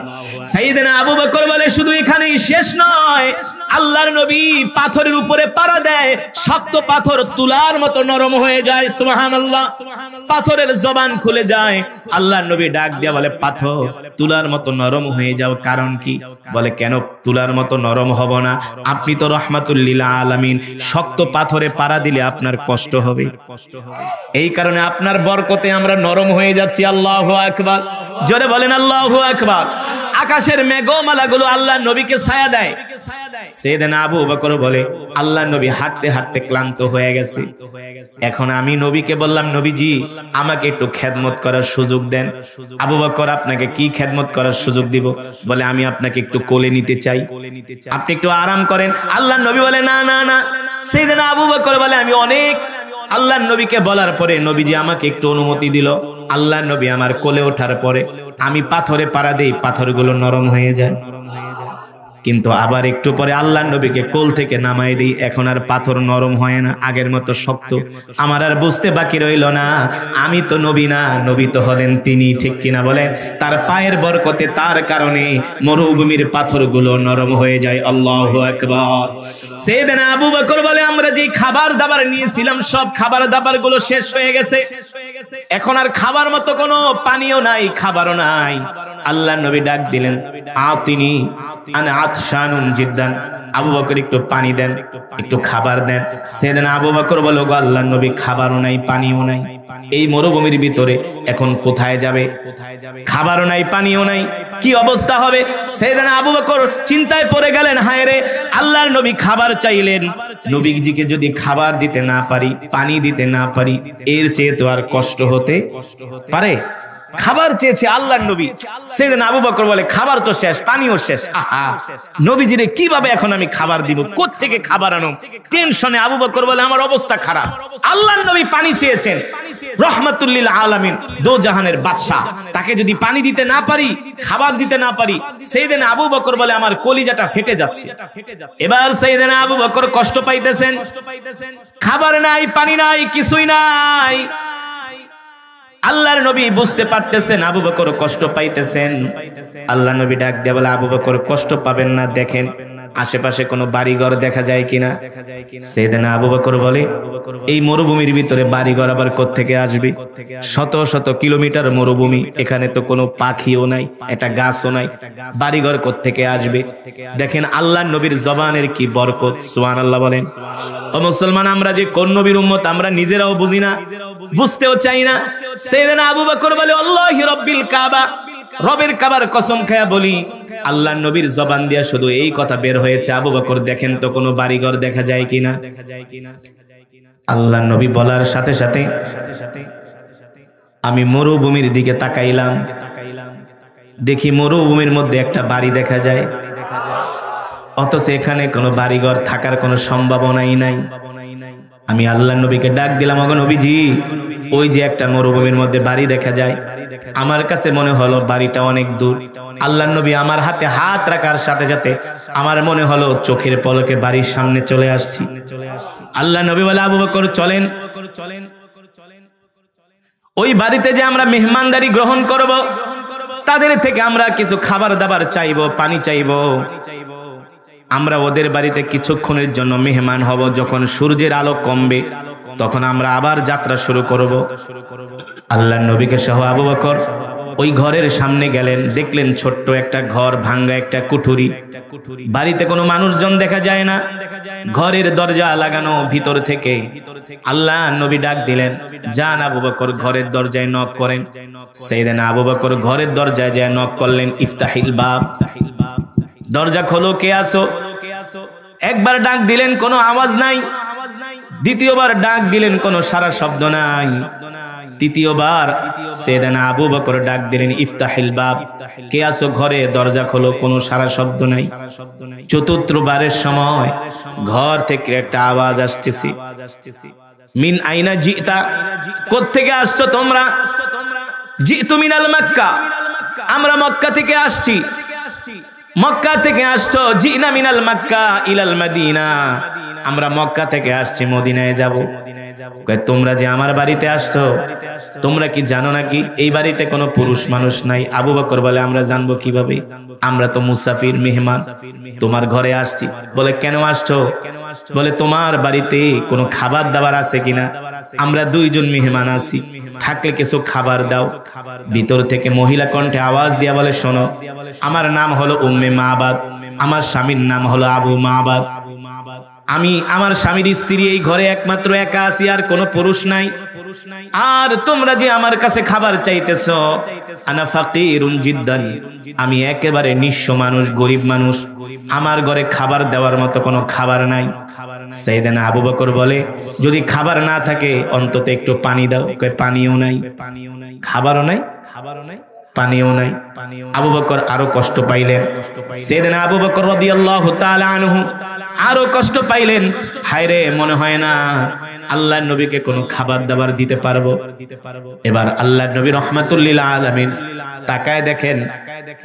সাইয়েদনা আবু বকর বলে, শুধু এখানেই শেষ নয়, আল্লাহর নবী পাথরের উপরে পাড়া দেয়, শক্ত পাথর তুলার মতো নরম হয়ে যায়। সুবহানাল্লাহ। পাথরের জবান খুলে যায়। আল্লাহর নবী ডাক দিয়া বলে, পাথর তুলার মতো নরম হয়ে যাও কারণ কি? বলে, কেন তুলার মতো নরম হব না? আপনি তো রাহমাতুল লিল আলামিন, শক্ত পাথরে পাড়া দিলে আপনার কষ্ট হবে, এই কারণে আপনার বরকতে আমরা নরম হয়ে যাচ্ছি। আল্লাহু আকবার। জোরে বলেন আল্লাহু আকবার। আকাশের মেঘমালাগুলো আল্লাহর নবীকে ছায়া দেয়। সাইয়েদনা আবু বকর বলে, আল্লাহর নবী হাঁটতে হাঁটতে ক্লান্ত হয়ে গেছে। এখন আমি নবীকে বললাম, নবীজি আমাকে একটু খেদমত করার সুযোগ দেন। আবু বকর, আপনাকে কি খেদমত করার সুযোগ দিব? বলে, আমি আপনাকে একটু কোলে নিতে চাই, আপনি একটু আরাম করেন। আল্লাহর নবী বলে, না না না। সাইয়েদনা আবু বকর বলে, আমি অনেক আল্লাহর নবীকে বলার পরে নবীজি আমাকে একটু অনুমতি দিল। আল্লাহর নবী আমার কোলে ওঠার পরে আমি পাথরে পাড়া দেই, পাথরগুলো নরম হয়ে যায়। কিন্তু আবার একটু পরে আল্লাহর নবীকে কোল থেকে নামাই দিই, এখন আর পাথর নরম হয় না, আগের মতো শক্ত। আমার আর বুঝতে বাকি রইল না, আমি তো নবী না, নবী তো হলেন তিনি, ঠিক কিনা বলেন? তার পায়ের বরকতে, তার কারণে মরুভূমির পাথরগুলো নরম হয়ে যায়। আল্লাহু আকবার। সাইয়েদনা আবু বকর বলে, আমরা যে খাবার দাবার নিয়েছিলাম সব খাবার দাবার গুলো শেষ হয়ে গেছে। এখন আর খাবার মতো কোনো পানিও নাই, খাবারও নাই। আল্লাহ নবী ডাক দিলেন, আতিনি আনা আতশানুন জিদ্দান, আবু বকর একটু পানি দেন, একটু খাবার দেন। সেদিন আবু বকর বলল, গো আল্লাহর নবী, খাবারও নাই পানিও নাই, এই মরুভূমির ভিতরে এখন কোথায় যাবে? খাবারও নাই পানিও নাই, কি অবস্থা হবে? সেদিন আবু বকর চিন্তায় পড়ে গেলেন, হায় রে, আল্লাহর নবী খাবার চাইলেন, নবীজিকে যদি খাবার দিতে না পারি, পানি দিতে না পারি, এর চেয়ে তো আর কষ্ট হতে পারে? খাবার চেয়েছে আল্লাহর নবী। সেদিন আবু বকর বলে, খাবার তো শেষ, পানিও শেষ। আহা, নবীজিরে কিভাবে এখন আমি খাবার দিব? কোত্থেকে খাবার আনো? টেনশনে আবু বকর বলে, আমার অবস্থা খারাপ। আল্লাহর নবী পানি চেয়েছেন, রহমাতুল লিল আলামিন, দো জাহানের বাদশা, তাকে যদি পানি দিতে না পারি, খাবার দিতে না পারি, সেদিন আবু বকর বলে, আমার কলিজাটা ফেটে যাচ্ছে। এবার সেদিন আবু বকর কষ্ট পাইতেছেন, খাবার নাই, পানি নাই, কিছুই নাই। আল্লাহর নবী বুঝতে পারতেছেন আবু বকর কষ্ট পাইতেছেন। আল্লাহ নবী ডাক দিয়ে বলে, আবু বকর কষ্ট পাবেন না, দেখেন আশেপাশে কোনো বাড়িঘর দেখা যায় কিনা। সেদিন আবু বকর বলে, এই মরুভূমির ভিতরে বাড়িঘর আবার কোত্থেকে আসবে? শত শত কিলোমিটার মরুভূমি, এখানে তো কোনো পাখিও নাই, একটা গাছও নাই, বাড়িঘর কোত্থেকে আসবে? দেখেন আল্লাহর নবীর জবানের কি বরকত, সুবহানাল্লাহ বলেন। ও মুসলমান, আমরা যে কোন নবীর উম্মত আমরা নিজেরাও বুঝি না, বুঝতেও চাই না। সেদিন আবু বকর বলে, আল্লাহি রাব্বিল কাবা, রবের কাবার কসম খায়া বলি, আল্লাহর নবীর জবান দিয়া শুধু এই কথা বের হয়েছে, আবু বকর দেখেন তো কোনো বাড়িঘর দেখা যায় কিনা। আল্লাহর নবী বলার সাথে সাথে আমি মরুভূমির দিকে তাকাইলাম, দেখি মরুভূমির মধ্যে একটা বাড়ি দেখা যায়, অথচ এখানে কোনো বাড়িঘর থাকার কোনো সম্ভাবনাই নাই। আমি আল্লাহর নবীকে ডাক দিলাম, ওগো নবীজি, ওই যে একটা মরুভূমির মধ্যে বাড়ি দেখা যায়, আমার কাছে মনে হলো বাড়িটা অনেক দূর। আল্লাহর নবী আমার হাতে হাত রাখার সাথে সাথে আমার মনে হলো চোখের পলকে বাড়ির সামনে চলে আসছি। আল্লাহর নবী বলে, আবু বকর চলেন, ওই বাড়িতে যে আমরা মেহমানদারি গ্রহণ করব, তাদের থেকে আমরা কিছু খাবার দাবার চাইবো, পানি চাইবো, আমরা ওদের বাড়িতে কিছুক্ষণের জন্য মেহমান হব। যখন সূর্যের আলো কমবে তখন আমরা আবার যাত্রা শুরু করব। আল্লাহর নবীকে সহ আবু বকর ওই ঘরের সামনে গেলেন, দেখলেন ছোট্ট একটা ঘর, ভাঙ্গা একটা কুঠুরি, বাড়িতে কোনো মানুষজন দেখা যায় না, ঘরের দরজা লাগানো ভিতর থেকে। আল্লাহর নবী ডাক দিলেন, যান আবু বকর ঘরের দরজায় নক করেন। সেইদিন আবু বকর ঘরের দরজায় যায় নক করলেন, ইফতাহিল বাব, দরজা খোলো, কে আসো? একবার ডাক দিলেন, কোনো আওয়াজ নাই। দ্বিতীয়বার ডাক দিলেন, কোনো সারা শব্দ নাই। তৃতীয়বার সেদিন আবু বকর ডাক দিলেন, ইফতাহিল বাব, কে আসো ঘরে, দরজা খোলো, কোনো সারা শব্দ নাই। চতুর্থবারের সময় ঘর থেকে একটা আওয়াজ আসতেছে, মিন আইনা জিতা, কোত্থেকে আসছো তোমরা? জিতু মিনাল মক্কা, আমরা মক্কা থেকে আসছি। মক্কা থেকে আসছো? জিনা মিনাল মক্কা ইলাল মদিনা, আমরা মক্কা থেকে আসছি মদিনায় যাব। তোমরা যে আমার বাড়িতে আসছো, তোমরা কি জানো নাকি এই বাড়িতে কোনো পুরুষ মানুষ নাই? আবু বকর বলে, আমরা জানবো কিভাবে? আমরা তো মুসাফির, মেহমান, তোমার ঘরে আসছি। বলে, কেন আসছো? বলে, তোমার বাড়িতে কোনো খাবার দাবার আছে কিনা? আমরা দুইজন মেহমান আছি, থাকলে কিছু খাবার দাও। ভিতর থেকে মহিলা কণ্ঠে আওয়াজ দিয়া বলে, শোনো, আমার নাম হলো উম্মে মাবাদ, আমার স্বামীর নাম হলো আবু মাবাদ, আমি আমার স্বামীর স্ত্রী, এই ঘরে একমাত্র একা আছি, আর কোনো পুরুষ নাই। আর তোমরা যে আমার কাছে খাবার চাইতেছো, আনা ফাকিরুন জিদ্দান, আমি একেবারে নিঃস্ব মানুষ, গরিব মানুষ, আমার ঘরে খাবার দেওয়ার মতো কোনো খাবার নাই। সেইদিন আবু বকর বলে, যদি খাবার না থাকে অন্তত একটু পানি দাও। পানিও নাই, খাবারও নাই, পানিও নাই। আবু বকর আরো কষ্ট পাইলেন। সেদিন আবু বকর রাদিয়াল্লাহু তাআলা আনহু আরো কষ্ট পাইলেন, হায় রে, মনে হয় না আল্লাহর নবীকে কোনো খাবার দাবার দিতে পারবো। এবার আল্লাহর নবী রহমাতুল লিল আলামিন তাকায় দেখেন,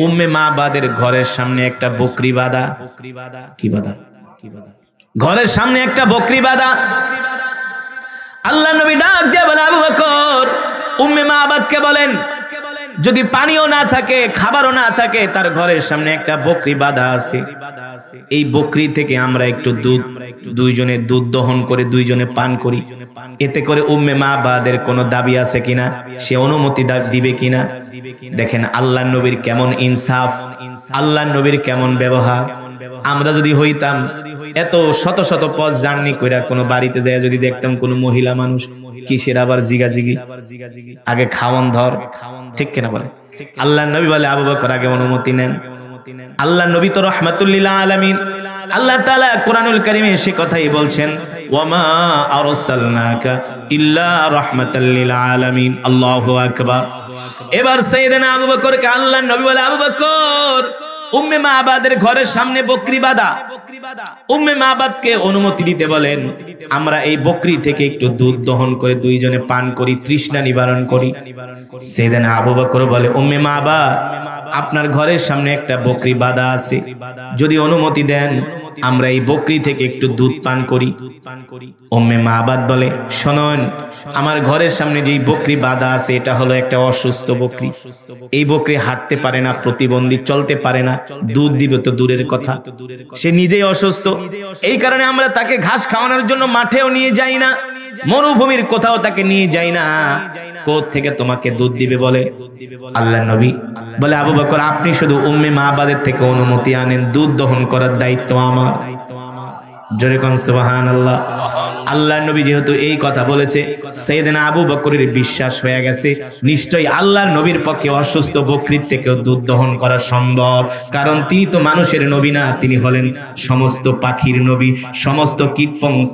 উম্মে মাবাদের ঘরের সামনে একটা বকরি বাঁধা। কি বাঁধা? ঘরের সামনে একটা বকরি বাঁধা। আল্লাহর নবী ডাক দিয়ে বলে, আবু বকর, উম্মে মাবাদকে বলেন, যদি পানিও না থাকে, খাবারও না থাকে, তার ঘরের সামনে একটা বকরি বাঁধা আছে। এই বকরি থেকে আমরা একটু দুধ, দুইজনে দুধ দহন করে দুইজনে পান করি। এতে করে উম্মে মাবাদের কোনো দাবি আছে কিনা, সে অনুমতি দিবে কিনা। দেখেন আল্লাহর নবীর কেমন ইনসাফ, আল্লাহর নবীর কেমন ব্যবহার। আমরা যদি হইতাম এত শত শত পথ জার্নি কইরা কোনো বাড়িতে যায় যদি দেখতাম কোনো মহিলা মানুষ, কিসের আবার জিগাজিগি, আগে খাওয়ান ধর, ঠিক কিনা বলে। আল্লাহর নবী বলে আবু বকর আগে অনুমতি নেন। আল্লাহর নবী তো রাহমাতুল লিল আলামিন। আল্লাহ তাআলা কোরআনুল কারীমে সে কথাই বলছেন, ওয়ামা আরসালনাকা ইল্লা রাহমাতাল লিল আলামিন। আল্লাহু আকবার। এবার সাইয়েদনা আবু বকরকে আল্লাহর নবী বলে, আবু বকর, উম্মে মাবাদের ঘরের সামনে বকরি বাঁধা, উম্মে মাবাদকে অনুমতি দিতে বলেন, আমরা এই বকরি থেকে একটু দুধ দহন করে দুইজনে পান করি, তৃষ্ণা নিবারণ করি। সাইয়েদনা আবু বকর বলে, উম্মে মাবাদ, আপনার ঘরের সামনে একটা বকরি বাঁধা আছে, যদি অনুমতি দেন আমরা এই বকরি থেকে একটু দুধ পান করি। উম্মে মাবাদ বলে, শুনুন, আমার ঘরের সামনে যেই বকরি বাঁধা আছে এটা হলো একটা অসুস্থ বকরি। এই বকরি হাঁটতে পারে না, প্রতিবন্ধী, চলতে পারে না, দুধ দিবে তো দূরের কথা, সে নিজেই অসুস্থ। এই কারণে আমরা তাকে ঘাস খাওয়ানোর জন্য মাঠেও নিয়ে যাই না, মরুভূমির কোথাও তাকে নিয়ে যাই না। কোথা থেকে তোমাকে দুধ দিবে বলে? আল্লাহর নবী বলে, আবু বকর, আপনি শুধু উম্মে মাবাদের থেকে অনুমতি আনেন, দুধ দহন করার দায়িত্ব আমার। জোরে কোন সুবহানাল্লাহ। আল্লাহর নবী যেহেতু এই কথা বলেছে, সাইয়েদনা আবু বকরের বিশ্বাস হয়ে গেছে, নিশ্চয়ই আল্লাহর নবীর পক্ষে অসুস্থ বকরির থেকেও দুধ দহন করা সম্ভব। কারণ তিনি তো মানুষের নবী না, তিনি হলেন সমস্ত পাখির নবী, সমস্ত কীট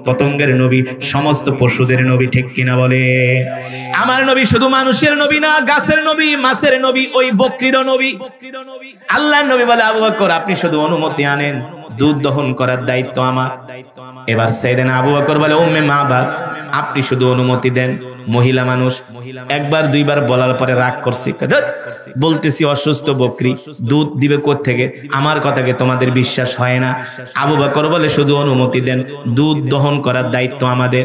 পতঙ্গের নবী, সমস্ত পশুদের নবী, ঠিক কিনা বলে? আমার নবী শুধু মানুষের নবী না, গাছের নবী, মাছের নবী, ওই বকরিরও নবী। আল্লাহর নবী বলে, আবু বকর, আপনি শুধু অনুমতি আনেন, দুধ দহন করার দায়িত্ব আমার। এবার সাইয়েদনা আবু বকর বলে, উম্মে মাবাদ, আপনি শুধু অনুমতি দেন। মহিলা মানুষ একবার দুইবার বলার পরে রাগ করছে, বলতেছি অসুস্থ বকরি, দুধ দিবে কোথা থেকে, আমার কথাকে তোমাদের বিশ্বাস হয় না। আবু বকর বলে, শুধু অনুমতি দেন, দুধ দহন করার দায়িত্ব আমাদের।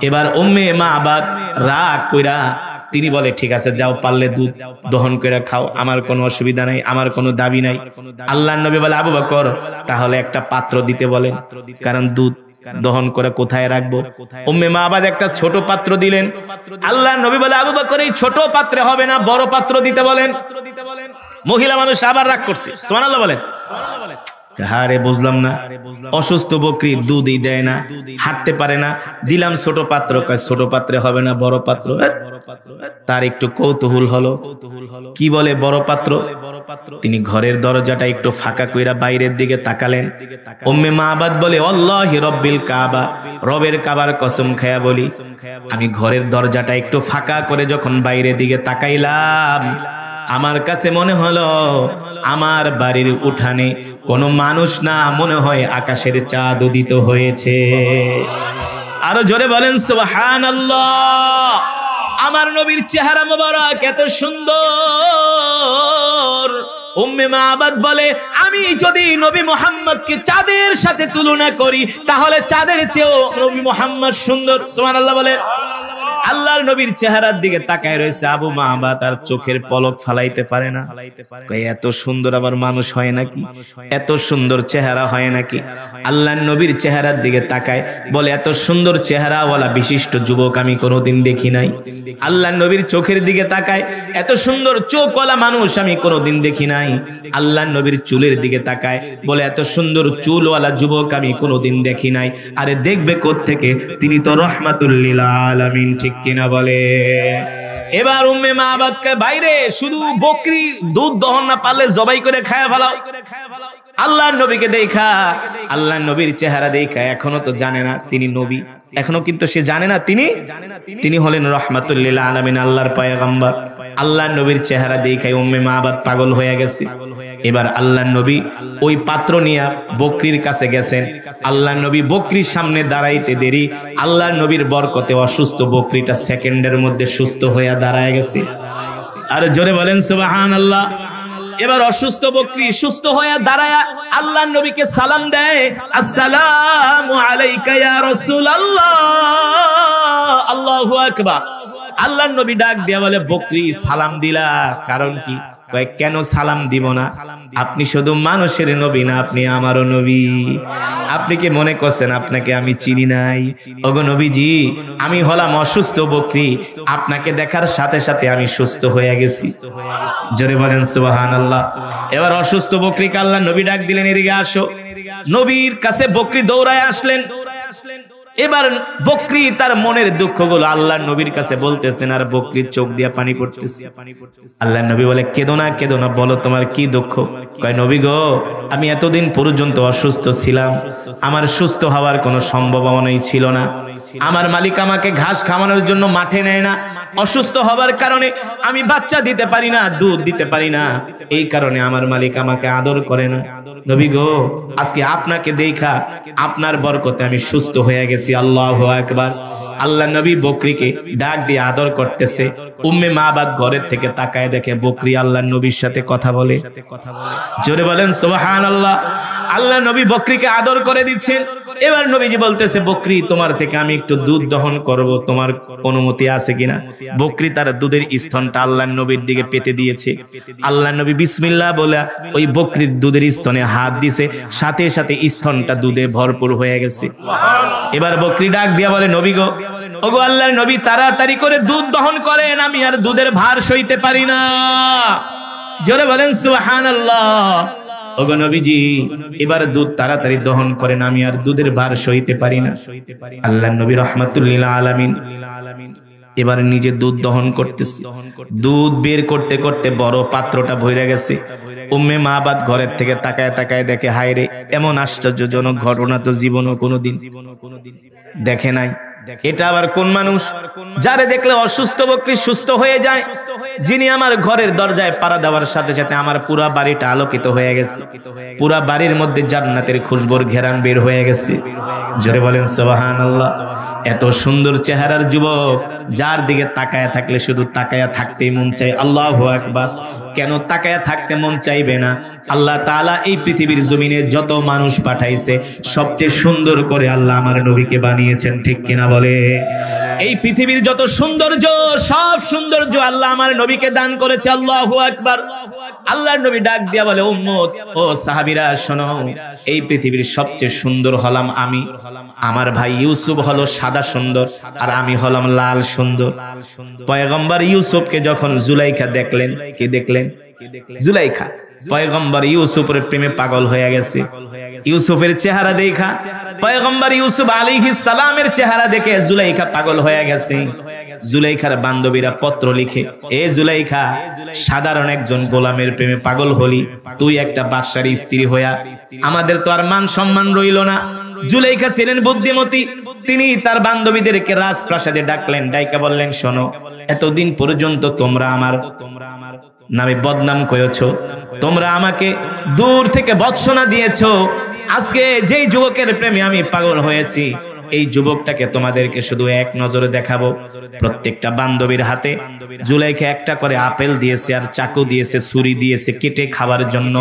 এবার উম্মে মাবাদ রাগ কইরা তিনি বলে, ঠিক আছে, যাও, পারলে দুধ দহন করে খাও, আমার কোনো অসুবিধা নাই, আমার কোনো দাবি নাই। আল্লাহর নবী বলে, আবু বকর, তাহলে একটা পাত্র দিতে বলেন, কারণ দুধ দহন করে কোথায় রাখবো? উম্মে মাবাদ একটা ছোট পাত্র দিলেন। আল্লাহর নবী বলে, আবু বকর, এই ছোট পাত্রে হবে না, বড় পাত্র দিতে বলেন। মহিলা মানুষ আবার রাগ করছে, সুবহানাল্লাহ বলেন। হারে বুঝলাম না, অসুস্থ বকরি দুধই দেয় না, হাঁটতে পারে না, দিলাম ছোট পাত্র, ছোট পাত্রে হবে না, বড় পাত্র। তার একটু কৌতূহল হলো, কি বলে বড় পাত্র? তিনি ঘরের দরজাটা একটু ফাঁকা কইরা বাইরের দিকে তাকালেন। উম্মে মাবাদ বলে, আল্লাহি রব্বিল কাবা, রবের কাবার কসম খায়া বলি, আমি ঘরের দরজাটা একটু ফাঁকা করে যখন বাইরের দিকে তাকাইলাম, আমার কাছে মনে হলো আমার বাড়ির উঠানে কোনো মানুষ না, মনে হয় আকাশের চাঁদ উদিত হয়েছে। আরো জোরে বলেন সুবহানাল্লাহ। আমার নবীর চেহারা মোবারক এত সুন্দর। উম্মে মাবাদ বলে, আমি যদি নবী মুহাম্মদকে চাঁদের সাথে তুলনা করি, তাহলে চাঁদের চেয়েও নবী মুহাম্মদ সুন্দর। সুবহানাল্লাহ বলে। আল্লাহর নবীর চেহারার দিকে তাকায় রয়েছে আবু মাবাদ, আর চোখের পলক ফালাইতে পারে না। এত সুন্দর আবার মানুষ হয় নাকি? এত সুন্দর চেহারা হয় নাকি? আল্লাহর নবীর চেহারার দিকে তাকায়, বলে, এত সুন্দর চেহারাওয়ালা বিশিষ্ট যুবক আমি কোনোদিন দেখি নাই। আল্লাহর নবীর চোখের দিকে তাকায়, এত সুন্দর চোখওয়ালা মানুষ আমি কোনোদিন দেখি নাই। আল্লাহর নবীর চুলের দিকে তাকায়, বলে, এত সুন্দর চুলওয়ালা যুবক আমি কোনোদিন দেখি নাই। আরে দেখবে কোত্থেকে? তিনি তো রাহমাতুল লিল আলামিন, ঠিক কিনা বলে? এবার উম্মে মাবাদকে বাইরে শুধু বকরি দুধ দহন না পারলে জবাই করে খায়া ফেলাও। আল্লাহর নবীকে দেখা, আল্লাহর নবীর চেহারা দেখা, এখনো তো জানে না তিনি নবী, এখনো কিন্তু সে জানে না তিনি হলেন রাহমাতুল লিল আলামিন, আল্লাহর পয়গম্বর। আল্লাহর নবীর চেহারা দেখায় উম্মে মাবাদ পাগল হয়ে গেছে। এবার আল্লাহর নবী ওই পাত্র নিয়ে বকরির কাছে গেছেন। আল্লাহর নবী বকরির সামনে দাঁড়াইতে দেরি, আল্লাহর নবীর বরকতে অসুস্থ বকরিটা সেকেন্ডের মধ্যে সুস্থ হয়ে দাঁড়ায় গেছে। আর জোরে বলেন সুবহানাল্লাহ। এবার অসুস্থ বকরি সুস্থ হয়ে দাঁড়ায় আল্লাহর নবীকে সালাম দেয়, আসসালামু আলাইকা ইয়া রাসূলুল্লাহ, আল্লাহু আকবার। আল্লাহর নবী ডাক দিয়া বলে বকরি সালাম দিলা, কারণ কি? কয় কেন সালাম দিব না? আপনি শুধু মানুষের নবী না, আপনি আমারও নবী। আপনি কি মনে করছেন আপনাকে আমি চিনি নাই? ওগো নবীজি, আমি হলাম অসুস্থ বকরি, আপনাকে দেখার সাথে সাথে আমি সুস্থ হয়ে গেছি। জোরে বলেন সুবহানাল্লাহ। এবার অসুস্থ বকরিকে আল্লাহ নবী ডাক দিলেন, এদিকে আসো। নবীর কাছে বকরি দৌড়ায় আসলেন। এবার বকরি তার মনের দুঃখগুলো আল্লাহর নবীর কাছে বলতেছেন, আর বকরির চোখ দিয়ে পানি পড়তেছে। আল্লাহর নবী বলে, কেঁদো না কেঁদো না, বলো তোমার কি দুঃখ? কয় নবী গো, আমি এতদিন পর্যন্ত অসুস্থ ছিলাম, আমার সুস্থ হওয়ার কোনো সম্ভাবনাই ছিল না। আমার মালিক আমাকে ঘাস খাওয়ানোর জন্য মাঠে নেয় না। অসুস্থ হবার কারণে আমি বাচ্চা দিতে পারি না, দুধ দিতে পারি না, এই কারণে আমার মালিক আমাকে আদর করে না। নবী গো, আজকে আপনাকে দেখা আপনার বরকতে আমি সুস্থ হয়ে গেছি। আল্লাহু আকবার। আল্লাহ নবী বকরিকে ডাক দিয়ে আদর করতেছে। উম্মে মাবাদ ঘরের থেকে তাকায় দেখে বকরি আল্লাহ নবীর সাথে কথা বলে। জোরে বলেন সুবহানাল্লাহ। আল্লাহ নবী বকরিকে আদর করে দিচ্ছেন। এবার নবীজি বলতেছে, বকরি তোমার থেকে আমি একটু দুধ দহন করব, তোমার অনুমতি আছে কিনা? বকরি তার দুধের স্তনটা আল্লাহ নবীর দিকে পেতে দিয়েছে। আল্লাহ নবী বিসমিল্লাহ বলে ওই বকরির দুধের স্তনে হাত দিছে, সাথে সাথে স্তনটা দুধে ভরপুর হয়ে গেছে। এবার বকরি ডাক দিয়া বলে, নবী গো, ওগো আল্লাহর নবী, তাড়াতাড়ি করে দুধ দহন করেন, আমি আর দুধের ভার সইতে পারি না। জোরে বলেন সুবহানাল্লাহ। ওগো নবীজি, এবার দুধ তাড়াতাড়ি দহন করেন, আমি আর দুধের ভার সইতে পারি না। আল্লাহর নবী রাহমাতুল লিল আলামিন এবার নিজে দুধ দহন করতেছে। দুধ বের করতে করতে বড় পাত্রটা ভরে গেছে। উম্মে মাবাদ ঘরের থেকে তাকায় তাকায় দেখে, হায় রে, এমন আশ্চর্যজনক ঘটনা তো জীবনও কোনোদিন দেখে নাই। এটা আবার কোন মানুষ যারে দেখলে অসুস্থ বকরি সুস্থ হয়ে যায়, যিনি আমার ঘরের দরজায় পাড়া দেওয়ার সাথে সাথে আমার পুরা বাড়িটা আলোকিত হয়ে গেছে, পুরা বাড়ির মধ্যে জান্নাতের খুশবুর ঘেরান বের হয়ে গেছে। জোরে বলেন সুবহানাল্লাহ। এত সুন্দর চেহারার যুবক, যার দিকে তাকায়া থাকলে শুধু তাকায়া থাকতেই মন চায়। আল্লাহু আকবার। কেন তাকায়া থাকতে মন চাইবে না? আল্লাহ তাআলা এই পৃথিবীর জমিনে যত মানুষ পাঠাইছে, সবচেয়ে সুন্দর করে আল্লাহ আমার নবীকে বানিয়েছেন, ঠিক কিনা বলে? এই পৃথিবীর যত সৌন্দর্য, সব সৌন্দর্য আল্লাহ আমার নবীকে দান করেছে। আল্লাহু আকবার। আল্লাহর নবী ডাক দিয়া বলে, উম্মত ও সাহাবীরা শোনো, এই পৃথিবীর সবচেয়ে সুন্দর হলাম আমি। আমার ভাই ইউসুফ হলো সাদা সুন্দর, আর আমি হলাম লাল সুন্দর। পয়গম্বর ইউসুফকে যখন জুলাইখা দেখলেন, কি দেখলেন? জুলাইখা। পয়গম্বর ইউসুফের প্রেমে পাগল হয়ে গেছে। ইউসুফের চেহারা দেখা, পয়গম্বর ইউসুফ আলাইহিস সালামের চেহারা দেখে জুলাইখা পাগল হয়ে গেছে। জুলাইখার বান্ধবীরা পত্র লিখে, এ জুলাইখা, সাধারণ একজন গোলামের প্রেমে পাগল হলি, তুই একটা বাদশার স্ত্রী হইয়া আমাদের তো আর মান সম্মান রইল না। জুলাইখা ছিলেন বুদ্ধিমতী, তিনি তার বান্ধবীদেরকে রাজপ্রাসাদে ডাকলেন, ডাইকা বললেন, শোনো, এতদিন পর্যন্ত তোমরা আমার নামে বদনাম করেছো, তোমরা আমাকে দূর থেকে ভৎসনা দিয়েছো। আজকে যেই যুবকের প্রেমে আমি পাগল হয়েছি, এই যুবকটাকে তোমাদেরকে শুধু এক নজরে দেখাবো। প্রত্যেকটা বান্ধবীর হাতে জুলাইখা একটা করে আপেল দিয়েছে, আর চাকু দিয়েছে, ছুরি দিয়েছে কেটে খাওয়ার জন্য।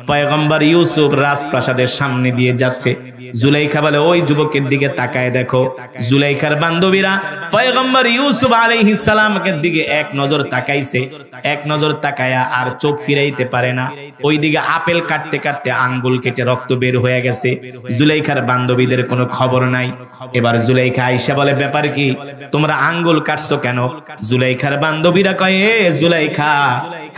পয়গম্বর ইউসুফ রাজপ্রাসাদের সামনে দিয়ে যাচ্ছে। জুলাইখা বলে, ওই যুবকের দিকে তাকায় দেখো। জুলাইখার বান্ধবীরা পয়গম্বর ইউসুফ আলাইহিস সালামের দিকে এক নজর তাকাইছে, এক নজর তাকায়া আর চোখ ফিরাইতে পারে না। ওই দিকে আপেল কাটতে কাটতে আঙ্গুল কেটে রক্ত বের হয়ে গেছে। জুলাইখার বান্ধবীদের কোনো খবর নাই। এবার জুলাইখা আয়েশা বলে, ব্যাপার কি, তোমরা আঙ্গুল কাটছো কেন? জুলাইখার বান্ধবীরা কয়, এ জুলাইখা,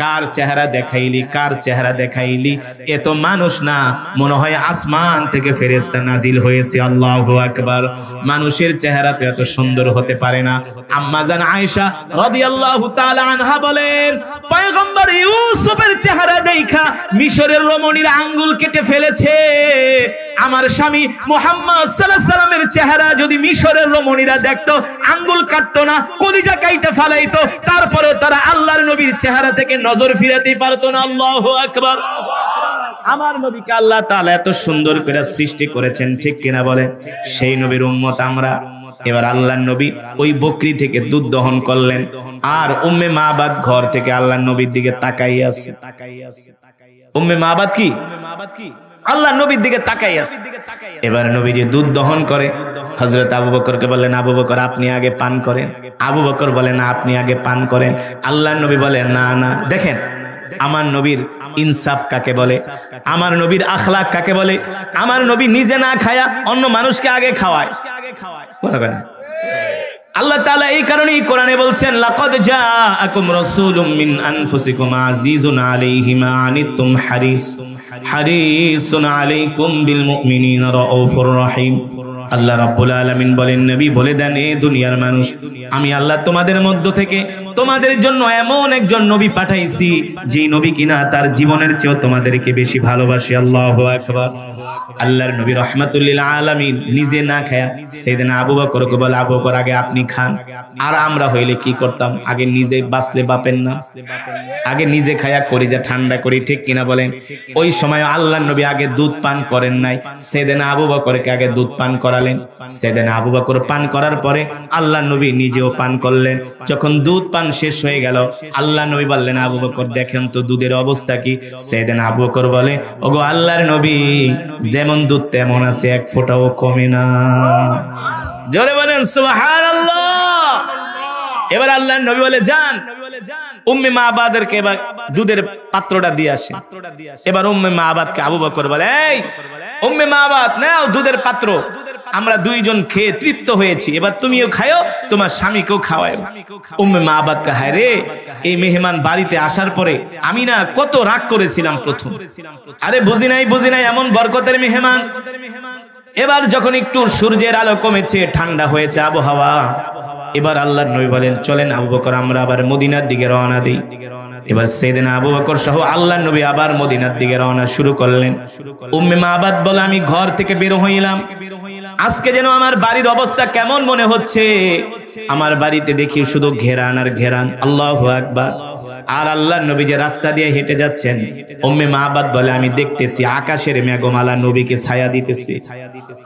কার চেহারা দেখাইলি, কার চেহারা দেখাইলি? এ তো মানুষ না, মনে হয় আসমান থেকে ফেরেশতা নাজিল হয়েছে। আল্লাহু আকবার। মানুষের চেহারা তো এত সুন্দর হতে পারে না। আম্মা জান আয়েশা রাদিয়াল্লাহু তাআলা আনহা বলেন, পয়গম্বর ইউসুফের চেহারা দেখা মিশরের রমণীরা আঙ্গুল কেটে ফেলেছে। আমার স্বামী মুহাম্মদ সাল্লাল্লাহু আলাইহি ওয়াসাল্লামের চেহারা যদি মিশরের রমণীরা দেখতো, আঙ্গুল কাটতো না, কলিজা কাইটা ফালাইতো, তারপরে তারা আল্লাহর নবীর চেহারা থেকে নজর ফিরাতে পারতো না। আল্লাহু আকবার। আমার নবীকে আল্লাহ তাআলা এত সুন্দর করে সৃষ্টি করেছেন, ঠিক কিনা বলে? সেই নবীর উম্মত আমরা। এবার আল্লাহর নবী ওই বকরি থেকে দুধ দহন করলেন, আর উম্মে মাবাদ ঘর থেকে আল্লাহর নবীর দিকে তাকাই আছে। উম্মে মাবাদ কি? আল্লাহ নবীর দিকে তাকাই আছে। এবার নবী যে দুধ দহন করে, হযরত আবু বকরকে বললেন, আবু বকর আপনি আগে পান করেন। আবু বকর বলেন না, আপনি আগে পান করেন। আল্লাহর নবী বলেন না না। দেখেন আমার নবীর ইনসাফ কাকে বলে, আমার নবীর আখলাক কাকে বলে। আমার নবী নিজে না খায়া অন্য মানুষকে আগে খাওয়ায়। কথা বলেন। আল্লাহ তাআলা এই কারণেই কোরআনে বলছেন, লাকাদ জাআকুম রাসূলুম মিন আনফুসিকুম আজিজুন আলাইহি মা আনিতুম হারিসুন আলাইকুম বিল মুমিনিনা রাউফুর রহিম। আল্লাহ রাব্বুল আলামিন বলেন, নবী বলে দেন, এ দুনিয়ার মানুষ, আমি আল্লাহ তোমাদের মধ্য থেকে তোমাদের জন্য এমন একজন নবী পাঠাইছি, যে নবী কিনা তার জীবনের চেয়েও তোমাদেরকে বেশি ভালোবাসে। আল্লাহু আকবার। আল্লাহর নবী রাহমাতুল লিল আলামিন নিজে না খায়া সাইয়েদনা আবু বকরকে বলে, আবু বকর আগে আপনি খান। আর আমরা হইলে কি করতাম? আগে নিজে বাঁচলে বাপেন না, আগে নিজে খায়া কলিজা ঠান্ডা করি, ঠিক কিনা বলেন? ওই সময় আল্লাহর নবী আগে দুধ পান করেন নাই, সাইয়েদনা আবু বকরকে আগে দুধ পান করালেন। সাইয়েদনা আবু বকর পান করার পরে আল্লাহর নবী নিজেও পান করলেন। যখন দুধ পান শেষ হয়ে গেল, আল্লাহর নবী বললেন, আবু বকর দেখেন তো দুধের অবস্থা কি? সাইয়েদনা আবু বকর বলে, ওগো আল্লাহর নবী, যেমন দুধ তেমন আছে, এক ফোঁটাও কমে না। জোরে বলেন সুবহানাল্লাহ। এবার আল্লাহর নবী বলে, যান উম্মে মাবাদেরকে এবার দুধের পাত্রটা দিয়ে আসেন। এবার উম্মে মাবাদকে আবু বকর বলে, এই উম্মে মাবাদ নাও দুধের পাত্র, আমরা দুইজন খেয়ে তৃপ্ত হয়েছি, এবার তুমিও খাও, তোমার স্বামীকেও খাওয়াও। উম্মে মাবাদ কাহায় রে, এই মেহমান বাড়িতে আসার পরে আমি না কত রাগ করেছিলাম প্রথম, আরে বুঝি নাই এমন বরকতের মেহমান। এবার যখন একটু সূর্যের আলো কমেছে, ঠান্ডা হয়েছে আবহাওয়া, এবার আল্লাহর নবী বলেন, চলেন আবু বকর আমরা আবার মদিনার দিকে রওনা দেই। এবার সাইয়েদনা আবু বকর সহ আল্লাহর নবী আবার মদিনার দিকে রওনা শুরু করলেন। উম্মে মাবাদ বলে, আমি ঘর থেকে বের হইলাম, আজকে যেন আমার বাড়ির অবস্থা কেমন মনে হচ্ছে। আমার বাড়িতে দেখি শুধু ঘেরান আর ঘেরান। আল্লাহু আকবার। আর আল্লাহর নবী যে রাস্তা দিয়ে হেঁটে যাচ্ছেন, উম্মে মাবাদ বলে, আমি দেখতেছি আকাশের মেঘমালা নবীকে ছায়া দিতেছে,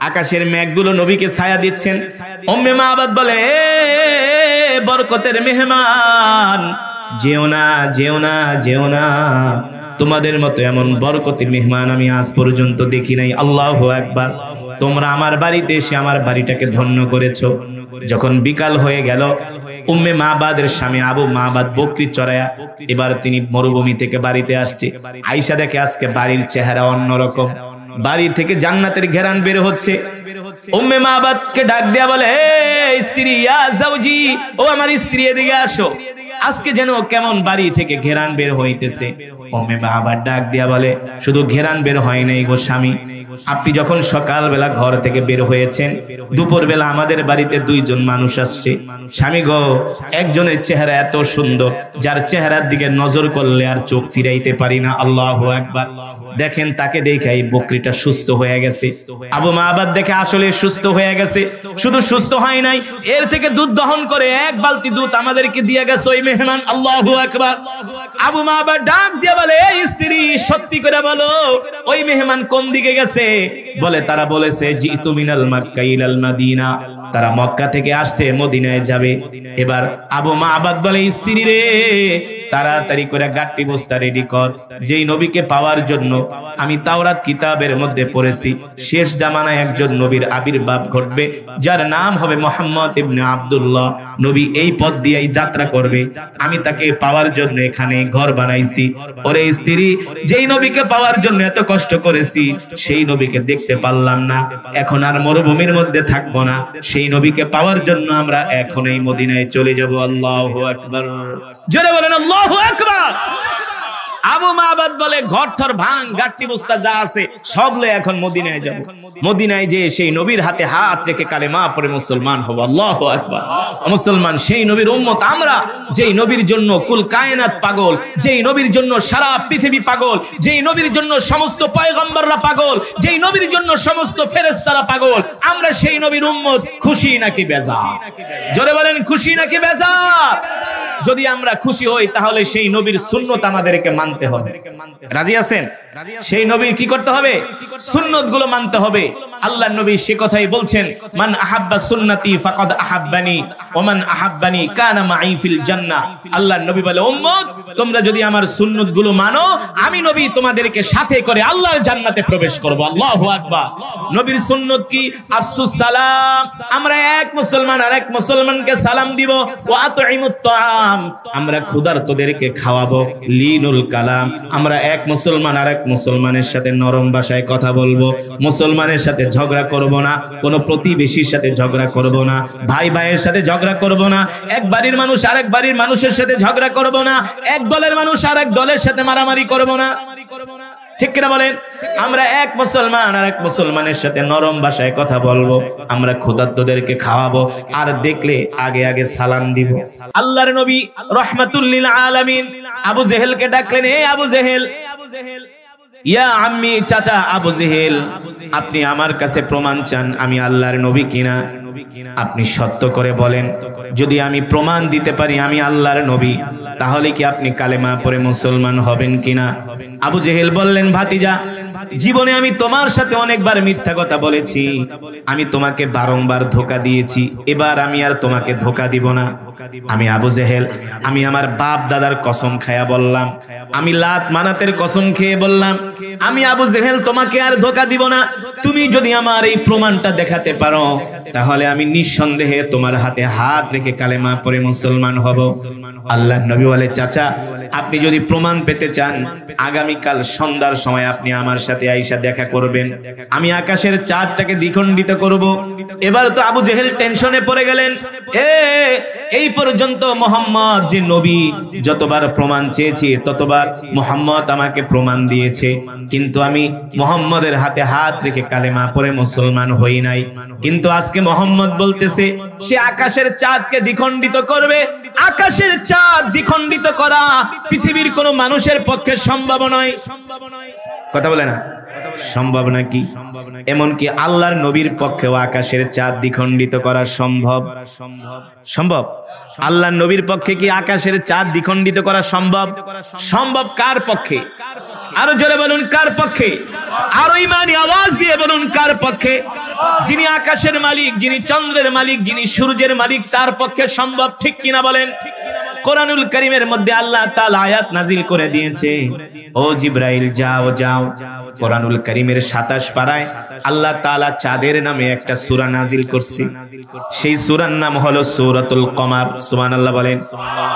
আকাশের মেঘগুলো নবীকে ছায়া দিচ্ছেন। উম্মে মাবাদ বলে, বরকতের মেহমান, যেও না যেও না যেও না, তোমাদের মতো এমন বরকতি মেহমান আমি আজ পর্যন্ত দেখি নাই। আল্লাহু আকবার। তোমরা আমার বাড়িতে এসে আমার বাড়িটাকে ধন্য করেছো। যখন বিকাল হয়ে গেল, উম্মে মাবাদের স্বামী আবু মাবাদ বকরি চড়ায়া এবার তিনি মরুভূমি থেকে বাড়িতে আসছে। আয়েশা দেখে আজকে বাড়ির চেহারা অন্যরকম, বাড়ি থেকে জান্নাতের ঘেরান বের হচ্ছে। উম্মে মাবাদকে ডাক দেয়া বলে, হে স্ত্রী, ইয়া জাওজি, ও আমার স্ত্রী এদিকে আসো, আজকে যেন কেমন বাড়ি থেকে ঘেরান বের হইতেছে। উম্মে মাবাদ ডাক দিয়া বলে, শুধু ঘেরান বের হয় নাই গো স্বামী, আপনি যখন সকালবেলা ঘর থেকে বের হয়েছেন, দুপুরবেলা আমাদের বাড়িতে দুইজন মানুষ আসছে। স্বামী গো, একজনের চেহারা এত সুন্দর, যার চেহারার দিকে নজর করলে আর চোখ ফিরাইতে পারি না। আল্লাহু আকবার। দেখেন তাকে দেখে এই বকরিটা সুস্থ হয়ে গেছে। আবু মাবাদ দেখে আসলে সুস্থ হয়ে গেছে, শুধু সুস্থ হয় নাই, এর থেকে দুধ দহন করে এক বালতি দুধ আমাদেরকে দিয়ে গেছে ওই মেহমান। আল্লাহু আকবার। আবু মাবাদ ডাক দিয়ে বলে, এই স্ত্রী সত্যি করে বলো, ওই মেহমান কোন দিকে গেছে? বলে, তারা বলেছে জিতু মিনাল মক্কা ইলাল মদিনা, তারা মক্কা থেকে আসছে মদিনায় যাবে। এবার আবু মাবাদ বলে, স্ত্রী রে, তাড়াতাড়ি করে গাট্টি বস্তা রেডি কর, যেই নবীকে পাওয়ার জন্য আমি তাওরাত কিতাবের মধ্যে পড়েছি, শেষ জামানায় একজন নবীর আবির্ভাব ঘটবে, যার নাম হবে মুহাম্মদ ইবনে আব্দুল্লাহ। নবী এই পথ দিয়েই যাত্রা করবে, আমি তাকে পাওয়ার জন্য এখানে ঘর বানাইছি। ওরে স্ত্রী, যেই নবীকে পাওয়ার জন্য এত কষ্ট করেছি, সেই নবীকে দেখতে পারলাম না, এখন আর মরুভূমির মধ্যে থাকবো না, সেই নবীকে পাওয়ার জন্য আমরা এখন এই মদিনায় চলে যাব। আল্লাহু আকবার। জোরে বলেন আল্লাহু আকবার। আবু মাবাদ বলে, ঘরঠর ভাঙ, গাট্টি বস্তা যা আছে সব লয়ে এখন মদিনায় যাব। মদিনায় যে সেই নবীর হাতে হাত রেখে কালেমা পড়ে মুসলমান হব। আল্লাহু আকবার। মুসলমান সেই নবীর উম্মত আমরা, যেই নবীর জন্য কুল কায়নাত পাগল, যেই নবীর জন্য সারা পৃথিবী পাগল, যেই নবীর জন্য সমস্ত পয়গম্বররা পাগল, যেই নবীর জন্য সমস্ত ফেরেশতারা পাগল, আমরা সেই নবীর উম্মত। খুশি নাকি বেজার? জোরে বলেন, খুশি নাকি বেজার? যদি আমরা খুশি হই, তাহলে সেই নবীর সুন্নত আমাদেরকে মানতে হবে। রাজি আছেন? সেই নবীর কি করতে হবে? সুন্নত গুলো মানতে হবে। আল্লাহর নবী সে কথাই বলছেন, মান আহাব্বা সুন্নতি ফাকাদ আহাব্বানি ওয়া মান আহাব্বানি কানা মাই ফিল জান্নাহ। আল্লাহর নবী বলে, উম্মত তোমরা যদি আমার সুন্নতগুলো মানো, আমি নবী তোমাদেরকে সাথে করে আল্লাহর জান্নাতে প্রবেশ করব। আল্লাহু আকবার। নবীর সুন্নত কি? আফসুস সালাম, আমরা এক মুসলমান আরেক মুসলমানকে সালাম দিব। ওয়া আতইমুত তাআম, আমরা ক্ষুধার্তদেরকে খাওয়াবো। লিনুল কালাম, আমরা এক মুসলমান আরেক মুসলমানের সাথে নরম ভাষায় কথা বলবো। মুসলমানের সাথে ঝগড়া করব না, কোনো প্রতিবেশীর সাথে ঝগড়া করব না, ভাই ভাইয়ের সাথে ঝগড়া করব না, এক বাড়ির মানুষ আরেক বাড়ির মানুষের সাথে ঝগড়া করব না, এক দলের মানুষ আরেক দলের সাথে মারামারি করব না। ঠিক কিনা বলেন? আমরা এক মুসলমান আর এক মুসলমানের সাথে নরম ভাষায় কথা বলবো, আমরা ক্ষুধার্তদেরকে খাওয়াবো, আর দেখলে আগে আগে সালাম দিব। আল্লাহর নবী রাহমাতুল লিল আলামিন আবু জেহেলকে ডাকলেন, হে আবু জেহেল, ইয়া আম্মি, চাচা আবু জেহেল, আপনি আমার কাছে প্রমাণ চান আমি আল্লাহর নবী কিনা? আপনি সত্য করে বলেন, যদি আমি প্রমাণ দিতে পারি আমি আল্লাহর নবী, তাহলে কি আপনি কালেমা পড়ে মুসলমান হবেন কিনা? আবু জেহেল বললেন, ভাতিজা, জীবনে আমি তোমার সাথে অনেকবার মিথ্যা কথা বলেছি, আমি তোমাকে বারংবার ধোঁকা দিয়েছি, এবার আমি আর তোমাকে ধোঁকা দিব না। আমি আবু জেহেল, আমি আমার বাপ দাদার কসম খায়া বললাম, আমি লাত মানাতের কসম খেয়ে বললাম, আমি আবু জেহেল তোমাকে আর ধোঁকা দিব না। তুমি যদি আমার এই প্রমাণটা দেখাতে পারো, তাহলে আমি নিঃসন্দেহে তোমার হাতে হাত রেখে কালেমা পড়ে মুসলমান হব। আল্লাহর নবী বলে, চাচা, আপনি যদি প্রমাণ পেতে চান, আগামীকাল সন্ধ্যার সময় আপনি আমার সাথে আইসা দেখা করবেন, আমি আকাশের চাঁদটাকে দ্বিখণ্ডিত করব। এবার তো আবু জেহেল টেনশনে পড়ে গেলেন। এই পর্যন্ত মোহাম্মদ যে নবী, যতবার প্রমাণ চেয়েছি ততবার মোহাম্মদ আমাকে প্রমাণ দিয়েছে, কিন্তু আমি মোহাম্মদের হাতে হাত রেখে কালেমা পড়ে মুসলমান হই নাই। কিন্তু আজকে মোহাম্মদ বলতেছে সে আকাশের চাঁদকে দ্বিখণ্ডিত করবে। আকাশের চাঁদ দ্বিখণ্ডিত করা পৃথিবীর কোন মানুষের পক্ষে সম্ভব নয়। কথা বলে না? সম্ভব নাকি? এমনকি আল্লাহর নবীর পক্ষেও আকাশের চাঁদ দ্বিখণ্ডিত করা সম্ভব? সম্ভব। আল্লাহর নবীর পক্ষে কি আকাশের চাঁদ দ্বিখণ্ডিত করা সম্ভব? সম্ভব। কার পক্ষে? আরো জোরে বলুন, কার পক্ষে? আরো ইমানি আওয়াজ দিয়ে বলুন, কার পক্ষে? যিনি আকাশের মালিক, যিনি চন্দ্রের মালিক, যিনি সূর্যের মালিক, তার পক্ষে সম্ভব। ঠিক কিনা বলেন? কোরআনুল কারীমের মধ্যে আল্লাহ তাআলা আয়াত নাজিল করে দিয়েছে, ও জিবরাইল যাও যাও। কোরআনুল কারীমের 27 পারায় আল্লাহ তাআলা চাঁদের নামে একটা সূরা নাজিল করছে। সেই সূরার নাম হলো সূরাতুল কমার। সুবহানাল্লাহ বলেন।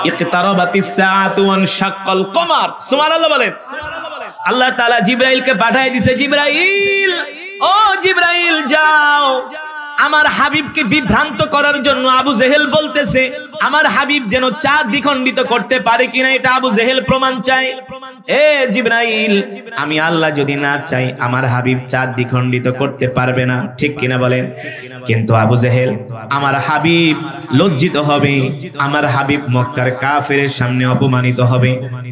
ইকতারাবাতিস সাআতু ওয়ান শাক্কাল কমার। সুবহানাল্লাহ বলেন। আল্লাহ তাআলা জিবরাইলকে পাঠিয়ে দিয়েছে, জিবরাইল, ও জিবরাইল যাও। আমার হাবিবকে বিভ্রান্ত করার জন্য আবু জেহেল বলতেছে আমার হাবিব যেন চাঁদ দ্বিখণ্ডিত করতে পারে কিনা, এটা আবু জেহেল প্রমাণ চাই। এ জিবরাইল, আমি আল্লাহ যদি না চাই আমার হাবিব চাঁদ দ্বিখণ্ডিত করতে পারবে না। ঠিক কিনা বলেন? কিন্তু আবু জেহেল, আমার হাবিব লজ্জিত হবে, আমার হাবিব মক্কার কাফেরের সামনে অপমানিত হবে,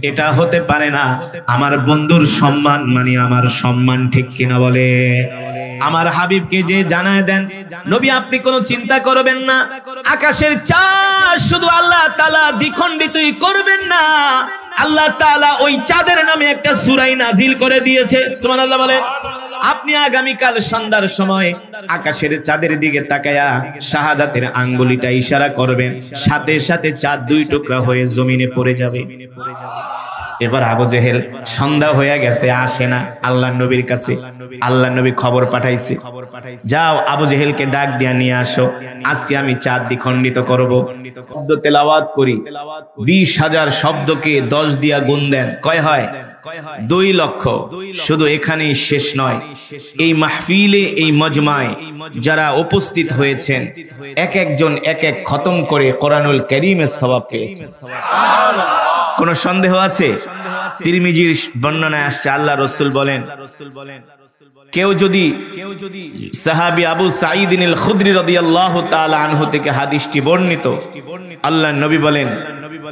এটা হতে পারে না। আমার বন্ধুর সম্মান মানে আমার সম্মান। ঠিক কিনা বলে? আমার হাবিবকে যে জানায় দেন, নবী আপনি কোনো চিন্তা করবেন না, আকাশের চাঁদ শুধু আল্লাহ তাআলা দ্বিখণ্ডিতই করবেন না, আল্লাহ তাআলা ওই চাঁদের নামে একটা সূরা নাজিল করে দিয়েছে। সুবহানাল্লাহ বলেন। আপনি আগামীকাল সন্ধ্যার সময় আকাশের চাঁদের দিকে তাকায়া শাহাদাতের আঙ্গুলিটা ইশারা করবেন, সাথে সাথে চাঁদ 2 টুকরা হয়ে জমিনে পড়ে যাবে। এবার আবু জেহেল, সন্ধ্যা হয়ে গেছে, আসে না আল্লাহর নবীর কাছে। আল্লাহর নবী খবর পাঠাইছে, যাও আবু জেহেলকে ডাক দিয়া নিয়ে আসো, আজকে আমি চাঁদ দ্বিখণ্ডিত করব। শব্দ তেলাওয়াত করি, 20,000 শব্দকে 10 দিয়া গুণ দেন, কয় হয়? 2 লক্ষ। শুধু এখানেই শেষ নয়, এই মাহফিলে, এই মজমায় যারা উপস্থিত হয়েছেন, এক একজন এক এক খতম করে কোরআনুল কারীমের সওয়াব পেয়েছেন। কোন সন্দেহ আছে? তিরমিজির বর্ণনায় আসছে, আল্লাহ রাসূল বলেন, কেউ যদি সাহাবী আবু সাঈদ আল খুদরি রাদিয়াল্লাহু তাআলা আনহু থেকে হাদিসটি বর্ণিত, আল্লাহর নবী বলেন,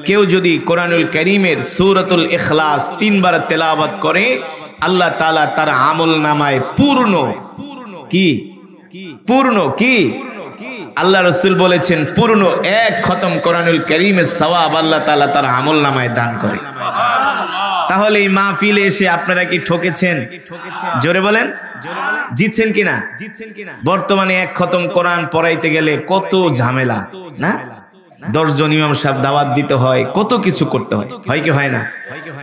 কেউ যদি কোরআনুল কারীমের সূরাতুল ইখলাস 3 বার তেলাওয়াত করে, আল্লাহ তাআলা তার আমলনামায় পূর্ণ আল্লাহ রাসূল বলেছেন পূর্ণ 1 খতম কোরআনুল কারীমের সওয়াব আল্লাহ তাআলা তার আমলনামায় দান করে। তাহলে এই মাহফিলে এসে আপনারা কি ঠকেছেন? জোরে বলেন, জিতছেন কিনা? বর্তমানে এক খতম কোরআন পড়াইতে গেলে কত ঝামেলা না? 10 জন ইমাম সাহেব দাওয়াত দিতে হয়, কত কিছু করতে হয়, হয় কি হয় না?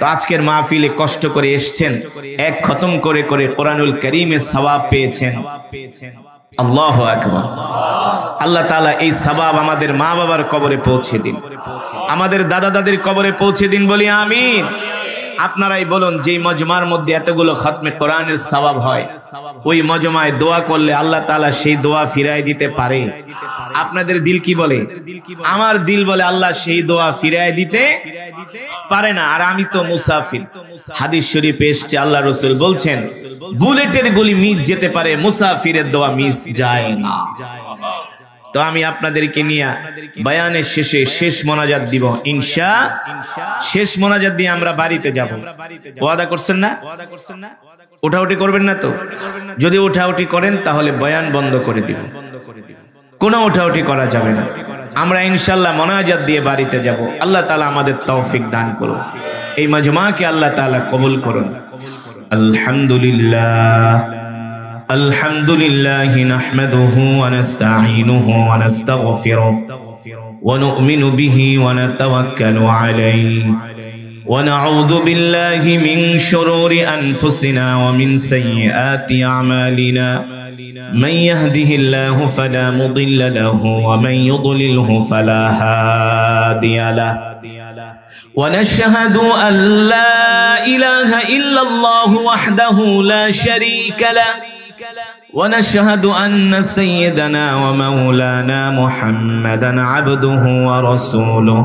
তো আজকের মাহফিলে কষ্ট করে এসেছেন, এক খতম করে করে কোরআনুল কারীমের সওয়াব পেয়েছেন। আল্লাহু আকবার। আল্লাহ তাআলা এই সওয়াব আমাদের মা বাবার কবরে পৌঁছে দিন, আমাদের দাদা দাদির কবরে পৌঁছে দিন, বলি আমিন। আপনারাই বলুন, যে মজমার মধ্যে এতগুলো খতমে কোরআনের সওয়াব হয়, ওই মজমায় দোয়া করলে আল্লাহ তাআলা সেই দোয়া ফিরাই দিতে পারে? আপনাদের দিল কি বলে? আমার দিল বলে আল্লাহ সেই দোয়া ফিরাই দিতে পারে না। আর আমি তো মুসাফির। হাদিস শরীফে এসেছে, আল্লাহ রাসূল বলছেন, বুলেটের গুলি মিস যেতে পারে, মুসাফিরের দোয়া মিস যায় না। তো আমি আপনাদেরকে নিয়ে বয়ানের শেষে শেষ মোনাজাত দিব ইনশাআল্লাহ। শেষ মোনাজাত দিয়ে আমরা বাড়িতে যাব। ওয়াদা করছেন না? উঠাউঠি করবেন না তো? যদি উঠাউঠি করেন তাহলে বয়ান বন্ধ করে দিব, কোনো উঠাউঠি করা যাবে না। আমরা ইনশাআল্লাহ মোনাজাত দিয়ে বাড়িতে যাব। আল্লাহ তাআলা আমাদের তৌফিক দান করুন, এই মাজমাকে আল্লাহ তাআলা কবুল করুন। আলহামদুলিল্লাহ আলহামদুলিল্লাহ নাহমাদুহু ওয়া নাস্তাঈনুহু ওয়া নাস্তাগফিরুহু ওয়া নু'মিনু বিহি ওয়া নাতাওয়াক্কালু আলাইহি ওয়া নাউযু বিল্লাহি মিন শুরুরি আনফুসিনা ওয়া মিন সাইয়্যাতি আমালিনা। من يهده الله فلا مضل له ومن يضلله فلا هادي له ونشهد أن لا إله إلا الله وحده لا شريك له ونشهد أن سيدنا ومولانا محمدا عبده ورسوله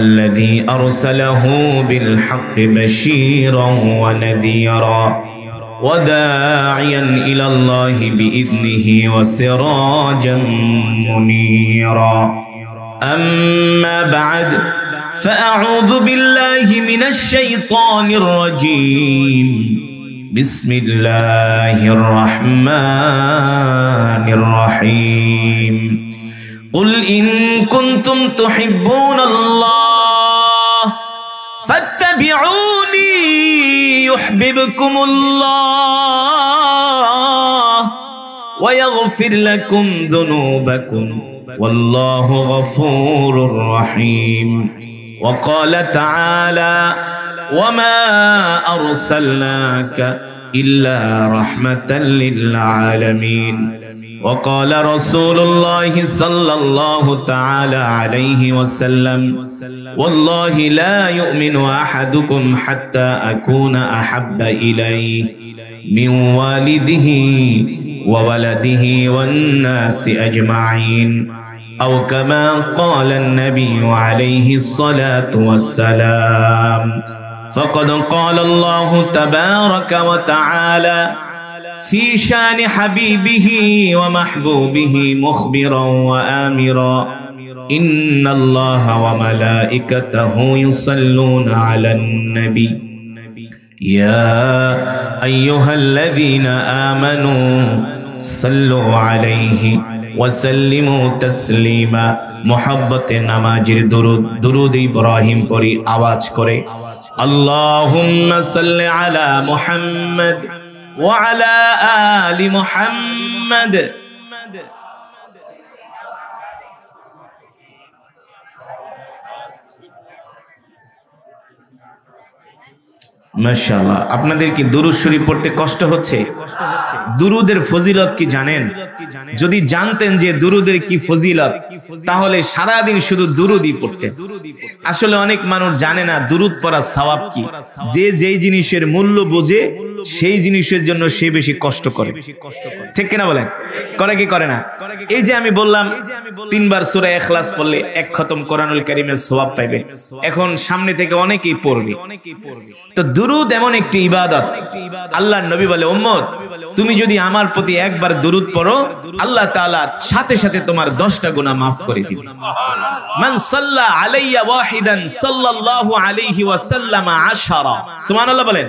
الذي أرسله بالحق بشيرا ونذيرا وداعيا إلى الله بإذنه وسراجا منيرا. أما بعد فأعوذ بالله من الشيطان الرجيم. بسم الله الرحمن الرحيم. قل إن كنتم تحبون الله فاتبعوني يحببكم الله ويغفر لكم ذنوبكم والله غفور رحيم. وقال تعالى وما أرسلناك إلا رحمة للعالمين. وقال رسول الله صلى الله تعالى عليه وسلم والله لا يؤمن أحدكم حتى أكون أحب إليه من والده وولده والناس أجمعين أو كما قال النبي عليه الصلاة والسلام. فقد قال الله تبارك وتعالى في شان حبيبه ومحبوبه مخبرا وآمرا إن الله وملائكته يصلون على النبي يا أيها الذين آمنوا صلوا عليه وسلموا تسليما. محبت نمازের درود إبراهيم পড়ি আওয়াজ করে اللهم صل على محمد وعلى آل محمد. মাশাআল্লাহ। আপনাদের কি দুরূদ শরীফ পড়তে কষ্ট হচ্ছে? দুরুদের ফজিলত কি জানেন? যদি জানতেন যে দুরুদের কি ফজিলত, তাহলে সারা দিন শুধু দুরুদই পড়তেন। আসলে অনেক মানুষ জানে না দুরুদ পড়ার সওয়াব কি। যে যেই জিনিসের মূল্য বোঝে সেই জিনিসের জন্য সে বেশি কষ্ট করে, ঠিক কিনা বলেন? করে কি করে না? এই যে আমি বললাম 3 বার সূরা ইখলাস পড়লে 1 খতম কোরআনুল কারীমের সওয়াব পাইবে। এখন সামনে থেকে অনেকেই পড়বে। তো দুরুদ এমন একটি ইবাদত, আল্লাহর নবী বলে উম্মত তুমি যদি আমার প্রতি একবার দুরুদ পড়ো আল্লাহ তাআলা সাথে সাথে তোমার 10টা গুনাহ maaf করে দিবেন। মান সাল্লা আলাইয়া ওয়াহিদান সাল্লাল্লাহু আলাইহি ওয়াসাল্লাম 10। সুবহানাল্লাহ বলেন।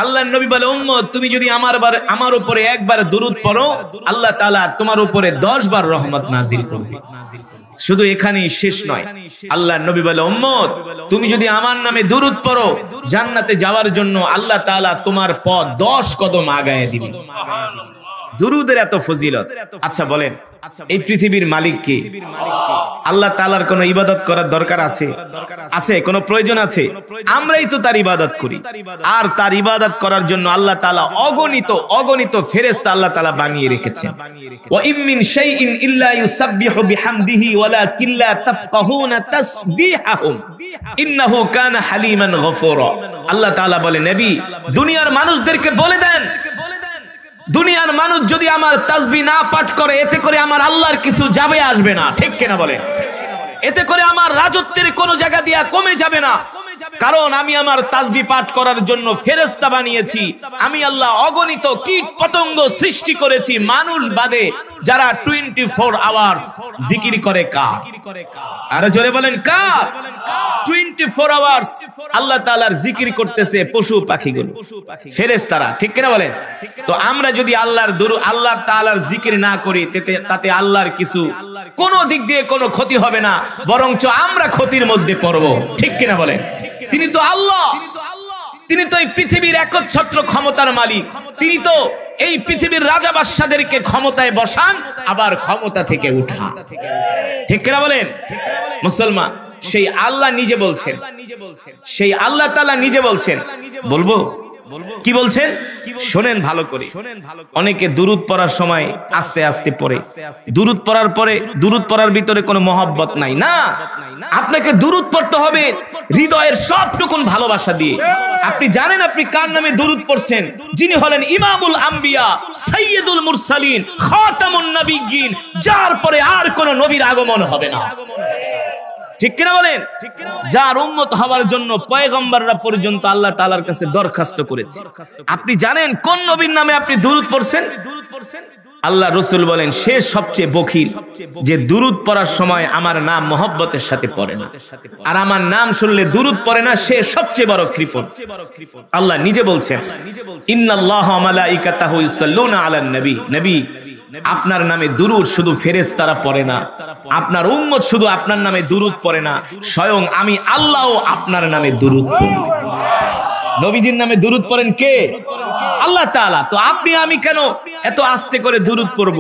আল্লাহর নবী বলে উম্মত তুমি যদি আমার উপরে একবার দুরুদ পড়ো আল্লাহ তাআলা তোমার উপরে 10 বার রহমত নাজিল করবে। শুধু এখানেই শেষ নয়, আল্লাহর নবী বলে, উম্মত তুমি যদি আমার নামে দুরূদ পড়ো, জান্নাতে যাওয়ার জন্য আল্লাহ তাআলা তোমার পথ 10 কদম আগায় দিবেন। দুরূদের এত ফজিলত। আচ্ছা বলেন, এই পৃথিবীর মালিক কে? আল্লাহ তাআলার কোনো ইবাদত করার দরকার আছে? আছে? কোনো প্রয়োজন আছে? আমরাই তো তার ইবাদত করি। আর তার ইবাদত করার জন্য আল্লাহ তাআলা অগণিত ফেরেশতা আল্লাহ তাআলা বানিয়ে রেখেছেন। ওয়া ইম মিন শাইইন ইল্লা ইউসাব্বিহু বিহামদিহি ওয়ালাকিন লা তাফকাহুনা তাসবিহাহুম ইন্নাহু কানা হালিমান গফুরা। আল্লাহ তাআলা বলে, নবী দুনিয়ার মানুষদেরকে বলে দেন, দুনিয়ার মানুষ যদি আমার তাসবিহ না পাঠ করে, এতে করে আমার আল্লাহর কিছু যাবে আসবে না। ঠিক কিনা বলেন? এতে করে আমার রাজত্বের কোন জায়গা দিয়া কমে যাবে না, কারণ আমি আমার তাসবিহ পাঠ করার জন্য ফেরেশতা বানিয়েছি। আমি আল্লাহ অগণিত কীট পতঙ্গ সৃষ্টি করেছি মানুষ বাদে, যারা 24 আওয়ার্স জিকির করে। কার? আরে জোরে বলেন কার? 24 আওয়ার্স আল্লাহ তাআলার জিকির করতেছে পশু পাখিগুলো, ফেরেশতারা। ঠিক কিনা বলেন? তো আমরা যদি আল্লাহ তাআলার জিকির না করি, তাতে আল্লাহর কিছু কোন দিক দিয়ে কোনো ক্ষতি হবে না, বরঞ্চ আমরা ক্ষতির মধ্যে পড়ব। ঠিক কিনা বলেন? তিনি তো আল্লাহ, তিনি তো এই পৃথিবীর একচ্ছত্র ক্ষমতার মালিক, তিনি তো এই পৃথিবীর রাজা বাদশাদেরকে ক্ষমতায় বসান, আবার ক্ষমতা থেকে উঠান। ঠিক কিনা বলেন? মুসলমান, সেই আল্লাহ নিজে বলছেন, সেই আল্লাহ তাআলা নিজে বলছেন। বলবো কি বলছেন? শোনেন ভালো করে। অনেকে দুরূদ পড়ার সময় আস্তে আস্তে পড়ে, দুরূদ পড়ার পরে দুরূদ পড়ার ভিতরে কোনো মহব্বত নাই। না, আপনাকে দুরূদ পড়তে হবে হৃদয়ের সবটুকুন ভালোবাসা দিয়ে। আপনি জানেন আপনি কার নামে দুরূদ পড়ছেন? যিনি হলেন ইমামুল আম্বিয়া, সাইয়্যিদুল মুরসালিন, খাতামুন নবিয়্যিন, যার পরে আর কোন নবীর আগমন হবে না। ঠিক কিনা বলেন? যার উম্মত হওয়ার জন্য পয়গম্বররা পর্যন্ত আল্লাহ তাআলার কাছে দরখাস্ত করেছে। আপনি জানেন কোন নবীর নামে আপনি দুরূদ পড়ছেন? আল্লাহ রাসূল বলেন, সে সবচেয়ে বখিল যে দুরূদ পড়ার সময় আমার নাম মহব্বতের সাথে পড়ে না, আর আমার নাম শুনলে দুরূদ পড়ে না, সে সবচেয়ে বড় কৃপণ। আল্লাহ নিজে বলছেন, ইন্নাল্লাহা ওয়া মালাইকাতাহু ইউসাল্লুনা আলান নবী। নবী, আপনার নামে দুরূদ শুধু ফেরেশতারা পড়ে না, আপনার উম্মত শুধু আপনার নামে দুরূদ পড়ে না, স্বয়ং আমি আল্লাহও আপনার নামে দুরূদ পড়ি। নবীজির নামে দুরূদ পড়েন কে? আল্লাহ তাআলা। তো আপনি আমি কেন এত আস্তে করে দুরূদ পড়ব?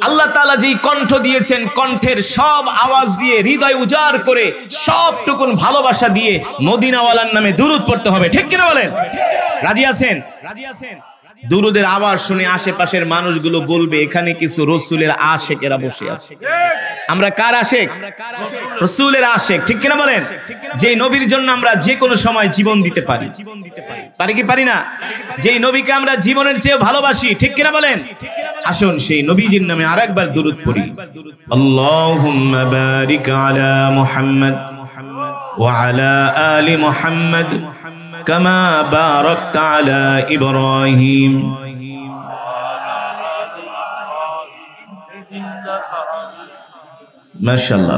আল্লাহ তাআলা যেই কণ্ঠ দিয়েছেন, কণ্ঠের সব আওয়াজ দিয়ে, হৃদয় উজাড় করে, সবটুকুন ভালোবাসা দিয়ে মদিনাওয়ালার নামে দুরূদ পড়তে হবে। ঠিক কিনা বলেন? রাজি আছেন? দুরূদের আওয়াজ শুনে আশেপাশের মানুষগুলো বলবে, এখানে কিছু রাসূলের আশিকেরা বসে আছে। আমরা কার আশিক? রাসূলের আশিক। ঠিক কিনা বলেন? যে নবীর জন্য আমরা যে কোনো সময় জীবন দিতে পারি, পারি কি পারি না? যেই নবীকে আমরা জীবনের চেয়ে ভালোবাসি। ঠিক কিনা বলেন? আসুন সেই নবীজির নামে আরেকবার দুরূদ পড়ি। আল্লাহুম্মা বারিক আলা মুহাম্মদ ওয়া আলা আলি মুহাম্মদ কামা বারাকতা আলা ইব্রাহিম। মাশাআল্লাহ।